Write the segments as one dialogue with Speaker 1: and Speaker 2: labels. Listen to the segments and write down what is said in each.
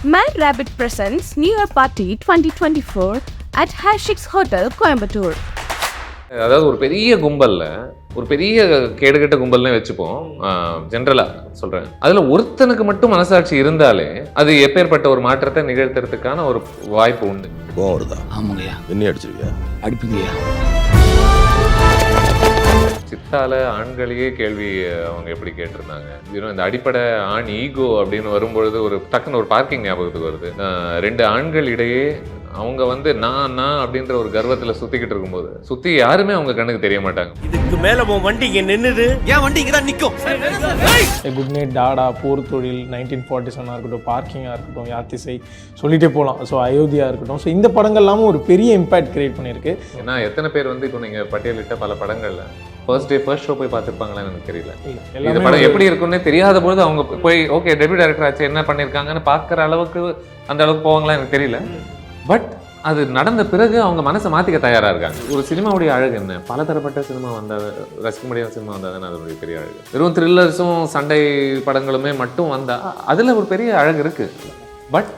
Speaker 1: Mad Rabbit presents New Year Party 2024 at Hashix Hotel, Coimbatore.
Speaker 2: அதாவது ஒரு பெரிய கும்பல்ல ஒரு பெரிய கேடுகட்ட கும்பல்னே வச்சுப்போம். ஜென்ரலா சொல்றேன். அதுல ஒருத்தனுக்கு மட்டும் மனசாட்சி இருந்தாலே அது எப்பேற்பட்ட ஒரு மாற்றத்தை நிகழ்த்துறதுக்கான ஒரு வாய்ப்பு உண்டு.
Speaker 3: கோவருதா? ஆமாங்கய்யா. என்ன அடிச்சிருவியா? அடிப்பீங்கய்யா.
Speaker 2: சித்தால ஆண்களையே கேள்வி அவங்க எப்படி கேட்டிருந்தாங்க. இந்த அடிப்படை ஆண் ஈகோ அப்படின்னு வரும்பொழுது ஒரு டக்குன்னு ஒரு பார்க்கிங் ஞாபகத்துக்கு வருது. ரெண்டு ஆண்கள் இடையே அவங்க வந்து நான் அப்படின்ற ஒரு கர்வத்துல சுத்திக்கிட்டு இருக்கும்போது சுத்தி யாருமே அவங்க கண்ணுக்கு தெரிய மாட்டாங்க.
Speaker 4: இதுக்கு மேல உன் வண்டி இங்க நின்னுது, என் வண்டி இங்க தான் நிக்கும்.
Speaker 5: குட் நைட் டாடா, போர் தொழில், 1947 இருக்கட்டும், பார்க்கிங்காக இருக்கட்டும், யாத்திசை சொல்லிட்டே போகலாம். ஸோ அயோத்தியா இருக்கட்டும். ஸோ இந்த படங்கள் எல்லாமும் ஒரு பெரிய இம்பாக்ட் கிரியேட் பண்ணியிருக்கு.
Speaker 2: ஏன்னா எத்தனை பேர் வந்து இப்போ நீங்க பட்டியலிட்ட பல படங்கள்ல ஃபர்ஸ்ட் ஷோ போய் பார்த்துருப்பாங்களான்னு எனக்கு தெரியல. இந்த படம் எப்படி இருக்குன்னே தெரியாத பொழுது அவங்க போய் ஓகே டெபியூ டைரக்டர் ஆச்சு என்ன பண்ணியிருக்காங்கன்னு பார்க்குற அளவுக்கு அந்த அளவுக்கு போவாங்களா எனக்கு தெரியல. பட் அது நடந்த பிறகு அவங்க மனசை மாற்றிக்க தயாராக இருக்காங்க. ஒரு சினிமாவுடைய அழகு என்ன? பலதரப்பட்ட சினிமா வந்தால் ரசிக்க முடியாத சினிமா வந்தால் தானே அதனுடைய பெரிய அழகு. வெறும் த்ரில்லர்ஸும் சண்டை படங்களுமே மட்டும் வந்தால் அதில் ஒரு பெரிய அழகு இருக்குது. பட்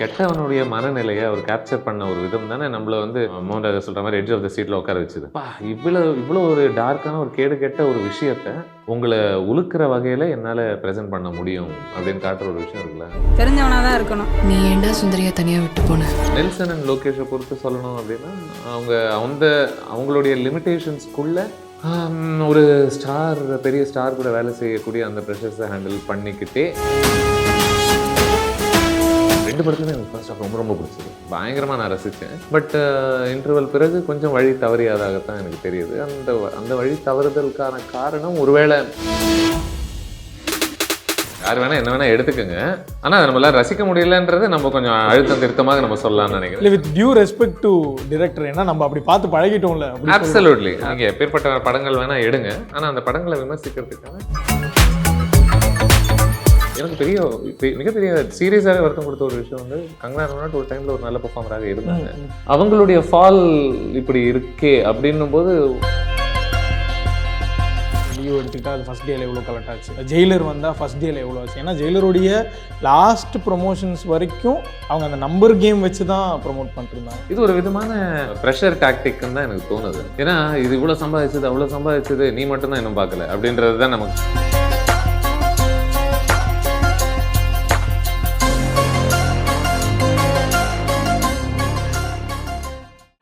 Speaker 2: கெட்டவனுடைய மனநிலையை அவர் கேப்சர் பண்ண ஒரு விதம் தானே நம்மள வந்து மோகன்ராஜ் சொல்ற மாதிரி எட்ஜ் ஆஃப் த சீட்ல உட்கார வச்சுது. இவ்வளோ ஒரு டார்க்கான ஒரு கேடு கெட்ட ஒரு விஷயத்த உங்களை உழுக்கிற வகையில என்னால பிரசன்ட் பண்ண முடியும் அப்படின்னு காட்டுற ஒரு விஷயம் இருக்குல்ல.
Speaker 6: தெரிஞ்சவனாதான் இருக்கணும். நீ ஏண்டா சுந்தரியா தனியா விட்டு போன?
Speaker 2: நெல்சன் அண்ட் லோகேஷை பொறுத்து சொல்லணும் அப்படின்னா அவங்களுடைய லிமிட்டேஷன்ஸ்குள்ள ஒரு பெரிய ஸ்டார் கூட வேலை செய்யக்கூடிய அந்த ப்ரெஷர்ஸை ஹேண்டில் பண்ணிக்கிட்டே ரெண்டு படத்துலையும் எனக்கு ஃபர்ஸ்ட் ஆஃப் ரொம்ப பிடிச்சது. பயங்கரமாக நான் ரசித்தேன். பட் இன்டர்வல் பிறகு கொஞ்சம் வழி தவறியதாகத்தான் எனக்கு தெரியுது. அந்த வழி தவறுதலுக்கான காரணம் ஒருவேளை யார் வேணா என்ன வேணா எடுத்துக்கோங்க, ஆனால் அதை நம்மளால ரசிக்க முடியலன்றது நம்ம கொஞ்சம் அழுத்தம் திருத்தமாக நம்ம சொல்லலாம்னு நினைக்கிறேன்.
Speaker 5: இல்லை, with due respect to director, ஏன்னா நம்ம அப்படி பார்த்து பழகிட்டோம்ல.
Speaker 2: அப்சல்யூட்லி. நீங்கள் எப்பேற்பட்ட படங்கள் வேணா எடுங்க, ஆனால் அந்த படங்களை விமர்சிக்கிறதுக்கான எனக்கு மிகப்பெரிய சீரியஸாகவே வருத்தம் கொடுத்த ஒரு விஷயம் வந்து கங்கனா ரனாவத் ஒரு டைம்ல ஒரு நல்ல பெர்ஃபார்மராக இருந்தாங்க. அவங்களுடைய ஃபால் இப்படி இருக்கே அப்படின்னும் போது
Speaker 5: லியோ எடுத்துக்கிட்டா அது ஃபர்ஸ்ட் டேல எவ்வளோ கலெக்ட் ஆச்சு, ஜெயிலர் வந்தால் ஃபர்ஸ்ட் டேல எவ்வளோ ஆச்சு. ஏன்னா ஜெயிலருடைய லாஸ்ட் ப்ரொமோஷன்ஸ் வரைக்கும் அவங்க அந்த நம்பர் கேம் வச்சு தான் ப்ரொமோட் பண்ணிருந்தாங்க.
Speaker 2: இது ஒரு விதமான ப்ரெஷர் டாக்டிக்னு தான் எனக்கு தோணுது. ஏன்னா இது இவ்வளோ சம்பாதிச்சது அவ்வளோ சம்பாதிச்சது நீ மட்டும்தான் இன்னும் பார்க்கல அப்படின்றது தான் நமக்கு.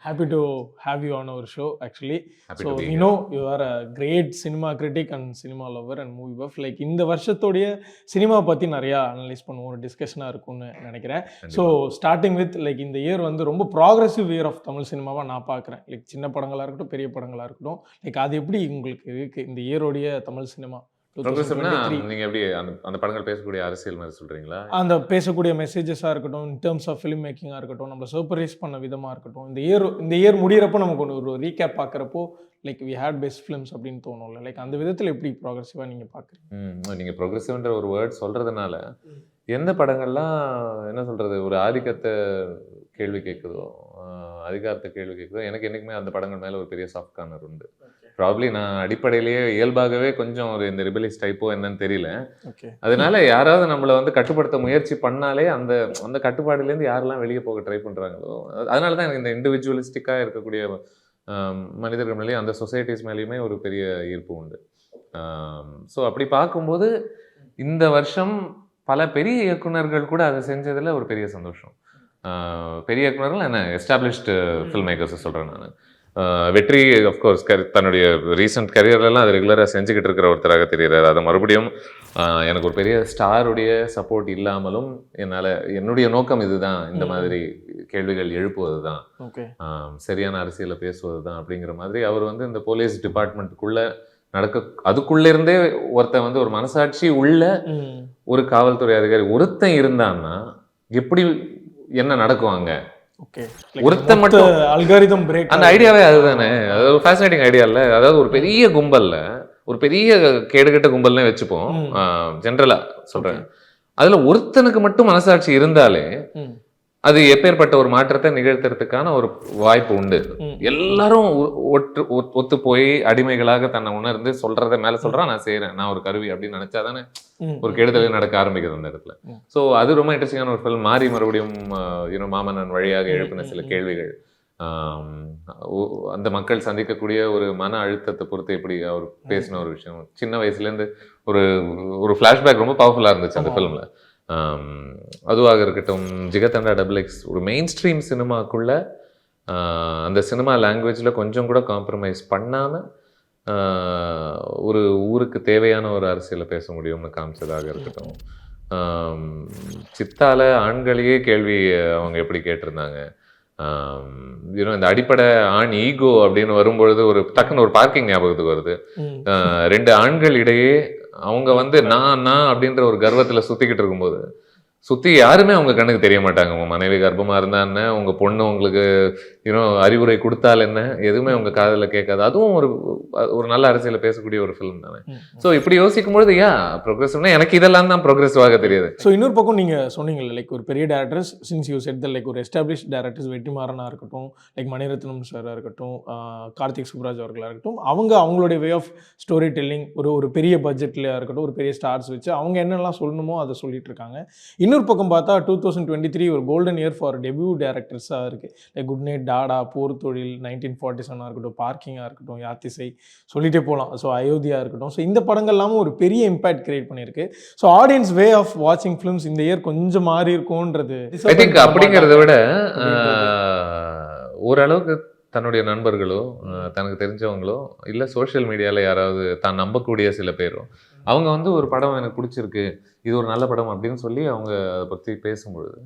Speaker 5: Happy to have you on our show actually. So we know you are a great cinema critic and cinema lover and movie buff. Like இந்த வருஷத்தோடைய சினிமா பற்றி நிறையா அனலைஸ் பண்ணுவோம், ஒரு டிஸ்கஷனாக இருக்கும்னு நினைக்கிறேன். ஸோ ஸ்டார்டிங் வித் லைக் இந்த இயர் வந்து ரொம்ப ப்ராக்ரெசிவ் இயர் ஆஃப் தமிழ் சினிமாவாக நான் பார்க்குறேன். லைக் சின்ன படங்களாக இருக்கட்டும், பெரிய படங்களாக இருக்கட்டும், லைக் அது எப்படி உங்களுக்கு இருக்குது இந்த இயரோடைய தமிழ் சினிமா?
Speaker 2: நீங்க எப்படி அந்த படங்கள் பேசக்கூடிய அரசியல் மாதிரி சொல்றீங்களா?
Speaker 5: அந்த பேசக்கூடிய மெசேஜஸாக இருக்கட்டும், இன் டேர்ம்ஸ் ஆஃப் ஃபிலிம் மேக்கிங்காக இருக்கட்டும், நம்ம சர்ப்ரைஸ் பண்ண விதமாக இருக்கட்டும், இந்த இயர் முடிகிறப்போ நமக்கு ஒரு ரீகேப் பார்க்குறப்போ like we had best films அப்படின்னு தோணும்ல. லைக் அந்த விதத்தில் எப்படி ப்ராக்ரெசிவாக நீங்கள் பார்க்குறீங்க?
Speaker 2: நீங்கள் ப்ரோக்ரெசிவ்ன்ற ஒரு வேர்ட் சொல்கிறதுனால எந்த படங்கள்லாம் என்ன சொல்கிறது ஒரு ஆதிக்கத்தை கேள்வி கேட்குதோ, அதிகாரத்தை கேள்வி கேட்குதோ, எனக்கு என்றைக்குமே அந்த படங்கள் மேலே ஒரு பெரிய சாஃப்ட் கார்னர் உண்டு. ப்ராப்ளி நான் அடிப்படையிலேயே இயல்பாகவே கொஞ்சம் ஒரு இந்த ரிபலிஸ் டைப்போ என்னன்னு தெரியல. அதனால யாராவது நம்மளை வந்து கட்டுப்படுத்த முயற்சி பண்ணாலே அந்த கட்டுப்பாடுலேருந்து யாரெல்லாம் வெளியே போக ட்ரை பண்ணுறாங்களோ, அதனால தான் எனக்கு இந்த இண்டிவிஜுவலிஸ்டிக்காக இருக்கக்கூடிய மனிதர்கள் மேலேயும் அந்த சொசைட்டிஸ் மேலேயுமே ஒரு பெரிய ஈர்ப்பு உண்டு. ஸோ அப்படி பார்க்கும்போது இந்த வருஷம் பல பெரிய இயக்குனர்கள் கூட அதை செஞ்சதில் ஒரு பெரிய சந்தோஷம். பெரிய இயக்குனர்கள் என்ன எஸ்டாப்ளிஷ்டு ஃபில்ம் மேக்கர்ஸை சொல்கிறேன் நான். வெற்றி அஃப்கோர்ஸ் தன்னுடைய ரீசெண்ட் கரியர்லாம் அது ரெகுலராக செஞ்சுக்கிட்டு இருக்கிற ஒருத்தராக தெரிகிறார். அதை மறுபடியும் எனக்கு ஒரு பெரிய ஸ்டாருடைய சப்போர்ட் இல்லாமலும் என்னுடைய நோக்கம் இதுதான், இந்த மாதிரி கேள்விகள் எழுப்புவது தான், சரியான அரசியலை பேசுவது தான் அப்படிங்கிற மாதிரி அவர் வந்து இந்த போலீஸ் டிபார்ட்மெண்ட்டுக்குள்ள அதுக்குள்ள இருந்தே ஒருத்தன் வந்து ஒரு மனசாட்சி உள்ள ஒரு காவல்துறை அதிகாரி ஒருத்தன் இருந்தான்னா எப்படி என்ன நடக்குவாங்க? ஒருத்தன் மட்டும் அல்காரிதம் பிரேக், அந்த ஐடியாவே அதுதானே. அது ஒரு ஃபேசினேட்டிங் ஐடியா இல்லை? அதாவது ஒரு பெரிய கும்பல்ல ஒரு பெரிய கேடுகட்ட கும்பல்னே வச்சுப்போம், ஜென்ரலா சொல்றேன். அதுல ஒருத்தனுக்கு மட்டும் மனசாட்சி இருந்தாலே அது எப்பேற்பட்ட ஒரு மாற்றத்தை நிகழ்த்துறதுக்கான ஒரு வாய்ப்பு உண்டு. எல்லாரும் ஒத்து போய் அடிமைகளாக தன்னை உணர்ந்து சொல்றத மேல சொல்றான், நான் செய்யறேன், நான் ஒரு கருவி அப்படின்னு நினைச்சாதானே ஒரு கெடுதல் நடக்க ஆரம்பிக்குது அந்த இடத்துல. ஸோ அது ரொம்ப இன்ட்ரெஸ்டிங்கான ஒரு ஃபில்ம். மாறி மறுபடியும் மாமன்னன் வழியாக எழுப்பின சில கேள்விகள், அந்த மக்கள் சந்திக்கக்கூடிய ஒரு மன அழுத்தத்தை பொறுத்து எப்படி அவர் பேசின ஒரு விஷயம், சின்ன வயசுலேருந்து ஒரு ஒரு ஃப்ளாஷ்பேக் ரொம்ப பவர்ஃபுல்லாக இருந்துச்சு அந்த ஃபிலிமில். அதுவாக இருக்கட்டும், ஜிகர்தண்டா XX ஒரு மெயின் ஸ்ட்ரீம் சினிமாக்குள்ள அந்த சினிமா லாங்குவேஜில் கொஞ்சம் கூட காம்ப்ரமைஸ் பண்ணாமல் ஒரு ஊருக்கு தேவையான ஒரு அரசியலை பேச முடியும்னு காமிச்சதாக இருக்கட்டும். சித்தால ஆண்களையே கேள்வி அவங்க எப்படி கேட்டிருந்தாங்க. இந்த அடிப்படை ஆண் ஈகோ அப்படின்னு வரும்பொழுது ஒரு டக்குன்னு ஒரு பார்க்கிங் ஞாபகத்துக்கு வருது. 2 ஆண்கள் இடையே அவங்க நான் அப்படின்ற ஒரு கர்வத்துல சுத்திக்கிட்டு இருக்கும்போது சுத்தி யாருமே அவங்க கண்ணுக்கு தெரிய மாட்டாங்க. உங்க மனைவி கர்ப்பமா இருந்தா என்ன, உங்க பொண்ணு உங்களுக்கு அறிவுரை கொடுத்தால் என்ன, எதுவுமே உங்க காதுல கேட்காது. அதுவும் ஒரு நல்ல அரசியல பேசக்கூடிய ஒரு ஃபிலிம் தானே. ஸோ இப்படி யோசிக்கும் பொழுது ப்ரோக்ரெசிவ்னா எனக்கு இதெல்லாம் தான் ப்ரோக்ரெசிவாக தெரியுது.
Speaker 5: ஸோ இன்னொரு பக்கம் நீங்க சொன்னீங்கல்ல, லைக் ஒரு பெரிய directors, since you said like ஒரு எஸ்டாப்ளிஷ் டேரக்டர்ஸ், வெற்றிமாறனா இருக்கட்டும், லைக் மணிரத்னம் சாரா இருக்கட்டும், கார்த்திக் சுப்ராஜ் அவர்களா இருக்கட்டும், அவங்களுடைய வே ஆஃப் ஸ்டோரி டெல்லிங் ஒரு பெரிய பட்ஜெட்ல இருக்கட்டும், ஒரு பெரிய ஸ்டார்ஸ் வச்சு அவங்க என்னெல்லாம் சொல்லணுமோ அதை சொல்லிட்டு இருக்காங்க. இன்னொரு பக்கம் பார்த்தா 2023 ஒரு கோல்டன் இயர் ஃபார் டெபியூ டேரக்டர்ஸாக இருக்குது. லைக் குட் நைட், டாடா, போர் தொழில், 1947 இருக்கட்டும், பார்க்கிங்காக இருக்கட்டும், யாத்திசை, சொல்லிட்டே போகலாம். ஸோ அயோத்தியா இருக்கட்டும். ஸோ இந்த படங்கள் எல்லாமும் ஒரு பெரிய இம்பாக்ட் கிரியேட் பண்ணியிருக்கு. ஸோ ஆடியன்ஸ் வே ஆஃப் வாட்சிங் ஃபிலிம்ஸ் இந்த இயர் கொஞ்சம் மாறி இருக்கும்ன்றது
Speaker 2: அப்படிங்கிறத விட ஓரளவுக்கு தன்னுடைய நண்பர்களோ தனக்கு தெரிஞ்சவங்களோ இல்லை சோஷியல் மீடியாவில் யாராவது தான் நம்பக்கூடிய சில பேரோ அவங்க ஒரு படம் எனக்கு பிடிச்சிருக்கு, இது ஒரு நல்ல படம் அப்படின்னு சொல்லி அவங்க அதை பற்றி பேசும்பொழுது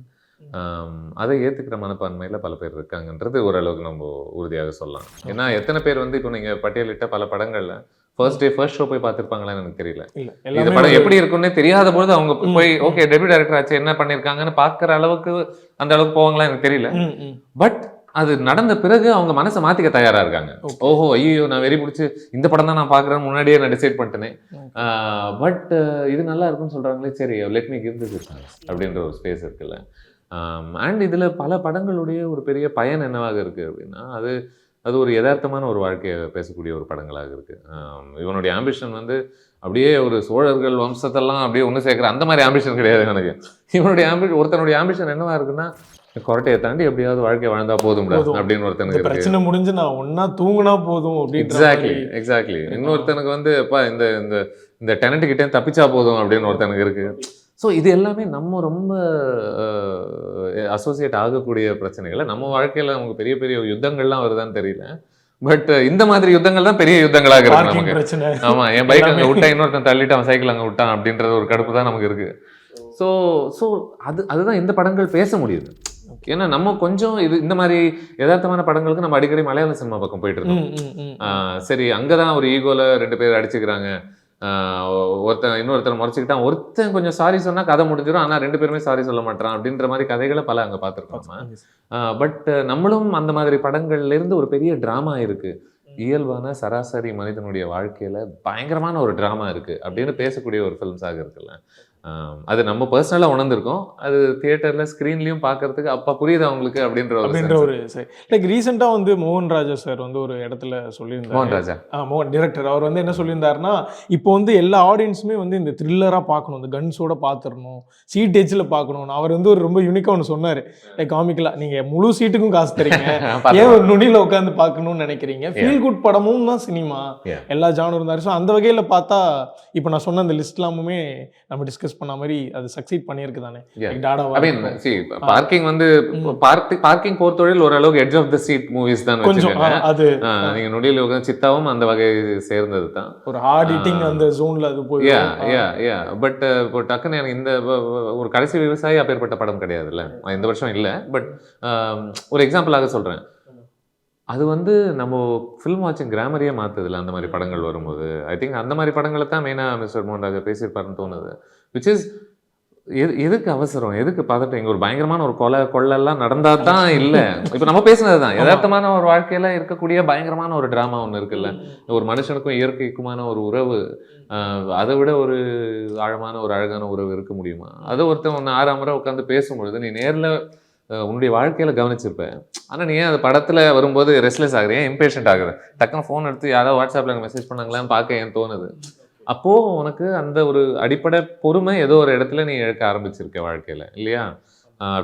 Speaker 2: அதை ஏற்றுக்கிற மனப்பான்மையில் பல பேர் இருக்காங்கன்றது ஓரளவுக்கு நம்ம உறுதியாக சொல்லலாம். ஏன்னா எத்தனை பேர் இப்போ நீங்கள் பட்டியலிட்ட பல படங்களில் ஃபர்ஸ்ட் ஷோ போய் பார்த்துருப்பாங்களான்னு எனக்கு தெரியல. இந்த படம் எப்படி இருக்குன்னே தெரியாத பொழுது அவங்க போய் ஓகே டெபியூ டைரக்டர் ஆச்சு என்ன பண்ணியிருக்காங்கன்னு பார்க்குற அளவுக்கு அந்த அளவுக்கு போவாங்களா எனக்கு தெரியல. பட் அது நடந்த பிறகு அவங்க மனசை மாத்திக்க தயாரா இருக்காங்க. ஓஹோ ஐயோ நான் வெறி பிடிச்சி இந்த படம் தான் நான் பாக்குறேன்னு முன்னாடியே நான் டிசைட் பண்ணிட்டேனே, பட் இது நல்லா இருக்குன்னு சொல்றாங்களே, சரி let me give this chance அப்படின்ற ஒரு ஸ்பேஸ் இருக்குல்ல. அண்ட் இதுல பல படங்களுடைய ஒரு பெரிய பயன் என்னவாக இருக்கு அப்படின்னா அது ஒரு யதார்த்தமான ஒரு வாழ்க்கையை பேசக்கூடிய ஒரு படங்களாக இருக்கு. இவனுடைய ஆம்பிஷன் அப்படியே ஒரு சோழர்கள் வம்சத்தெல்லாம் அப்படியே ஒன்று சேர்க்குற அந்த மாதிரி ஆம்பிஷன் கிடையாது எனக்கு. ஒருத்தனுடைய ஆம்பிஷன் என்னவா இருக்குன்னா கொரட்டையை தாண்டி எப்படியாவது வாழ்க்கை வாழ்ந்தா போதும் அப்படின்னு ஒருத்தனுக்கு
Speaker 5: பிரச்சனை முடிஞ்சு நான் ஒன்னா தூங்குனா போதும்.
Speaker 2: எக்ஸாக்ட்லி. இன்னொருத்தனுக்கு இந்த டெனண்ட் கிட்டே தப்பிச்சா போதும் அப்படின்னு ஒருத்தனுக்கு இருக்கு. ஸோ இது எல்லாமே நம்ம ரொம்ப அசோசியேட் ஆகக்கூடிய பிரச்சனைகளை. நம்ம வாழ்க்கையில நமக்கு பெரிய பெரிய யுத்தங்கள்லாம் வருதான்னு தெரியல, பட் இந்த மாதிரி யுத்தங்கள் தான் பெரிய யுத்தங்களாக இருக்கு நமக்கு. ஆமா, என் பைக் அங்கே விட்டா இன்னொருத்தன் தள்ளிட்டு அவன் சைக்கிள் அங்கே விட்டான் அப்படின்றது ஒரு கடுப்பு தான் நமக்கு இருக்கு. ஸோ அதுதான் இந்த படங்கள் பேச முடியுது. ஏன்னா நம்ம கொஞ்சம் இந்த மாதிரி யதார்த்தமான படங்களுக்கு நம்ம அடிக்கடி மலையாள சினிமா பக்கம் போயிட்டு இருக்கோம். சரி, அங்கதான் ஒரு ஈகோல 2 பேர் அடிச்சுக்கிறாங்க, இன்னொருத்தர் முறைச்சிக்கிட்டான், ஒருத்தன் கொஞ்சம் சாரி சொன்னா கதை முடிஞ்சிடும், ஆனா 2 பேருமே சாரி சொல்ல மாட்டான் அப்படின்ற மாதிரி கதைகளை பல அங்க பார்த்துருக்கோம். பட் நம்மளும் அந்த மாதிரி படங்கள்ல இருந்து ஒரு பெரிய டிராமா இருக்கு, இயல்பான சராசரி மனிதனுடைய வாழ்க்கையில பயங்கரமான ஒரு டிராமா இருக்கு அப்படின்னு பேசக்கூடிய ஒரு ஃபிலிம்ஸாக இருக்குல்ல. அது நம்ம பர்சனலாக உணர்ந்திருக்கோம், அது தியேட்டர்ல ஸ்க்ரீன்லையும் பார்க்கறதுக்கு அப்பா புரியுது அவங்களுக்கு அப்படின்ற ஒரு
Speaker 5: லைக் ரீசெண்டாக மோகன் ராஜா சார் ஒரு இடத்துல சொல்லியிருந்தார்.
Speaker 2: மோகன் ராஜா
Speaker 5: டிரெக்டர் அவர் என்ன சொல்லியிருந்தாருன்னா, இப்போ எல்லா ஆடியன்ஸுமே இந்த த்ரில்லராக பார்க்கணும், இந்த கன்ஸோட பார்த்துடணும், சீட் எஜ்ஜில் பார்க்கணும். அவர் ஒரு ரொம்ப யூனிக்காக ஒன்று சொன்னார், லைக் காமிக்கலா நீங்கள் முழு சீட்டுக்கும் காசு தரீங்க, ஏன் ஒரு நுனியில் உட்காந்து பார்க்கணும்னு நினைக்கிறீங்க? ஃபீல் குட் படமும் தான் சினிமா, எல்லா ஜானும் இருந்தாரு. ஸோ அந்த வகையில் பார்த்தா இப்போ நான் சொன்ன அந்த லிஸ்ட்லாமுமே நம்ம டிஸ்கஸ் பண்ண மாதிரி அது சக்சீட் பண்ணியிருக்கு தானே.
Speaker 2: பார்க்கிங் போர் தொழில் ஓரளவுக்கு edge of the seat movies தான் வச்சுக்கோங்க. அது நீங்க நொடியில் உட்கார்ந்து சித்தாவும் அந்த வகை சேர்ந்தது தான்.
Speaker 5: ஒரு ஹார்ட் ஹிட்டிங் அந்த ஜோன்ல அது போய்
Speaker 2: பட் இப்போ டக்குன்னு எனக்கு இந்த ஒரு கடைசி விவசாயி அப்பேற்பட்ட படம் கிடையாதுல்ல, இந்த வருஷம் இல்லை. பட் ஒரு எக்ஸாம்பிளாக சொல்றேன், அது நம்ம ஃபில்ம் வாட்சிங் கிராமரையே மாற்றுதில்ல அந்த மாதிரி படங்கள் வரும்போது. ஐ திங்க் அந்த மாதிரி படங்களை தான் மெயினாக மிஸ்டர் மோகன் ராஜா பேசியிருப்பாருன்னு தோணுது. விச் இஸ் எதுக்கு அவசரம், எதுக்கு பதட்டம், இங்கே ஒரு பயங்கரமான ஒரு கொள்ளெல்லாம் நடந்தால் தான் இல்லை. இப்போ நம்ம பேசுனது தான் யதார்த்தமான ஒரு வாழ்க்கையில் இருக்கக்கூடிய பயங்கரமான ஒரு ட்ராமா ஒன்று இருக்குல்ல. ஒரு மனுஷனுக்கும் இயற்கைக்குமான ஒரு உறவு, அதை விட ஒரு ஆழமான ஒரு அழகான உறவு இருக்க முடியுமா? அதை ஒருத்தன் 6 முறை உட்காந்து பேசும்பொழுது நீ நேரில் உன்னுடைய வாழ்க்கையில கவனிச்சிருப்பேன். ஆனா நீ ஏன் அந்த படத்துல வரும்போது ரெஸ்ட்லெஸ் ஆகுற, ஏன் இம்பேஷண்ட் ஆகுற, டக்குன்னு ஃபோன் எடுத்து யாராவது வாட்ஸ்அப்ல எனக்கு மெசேஜ் பண்ணாங்களான்னு பார்க்க ஏன் தோணுது. அப்போ உனக்கு அந்த ஒரு அடிப்படை பொறுமை ஏதோ ஒரு இடத்துல நீ இழக்க ஆரம்பிச்சிருக்க வாழ்க்கையில இல்லையா?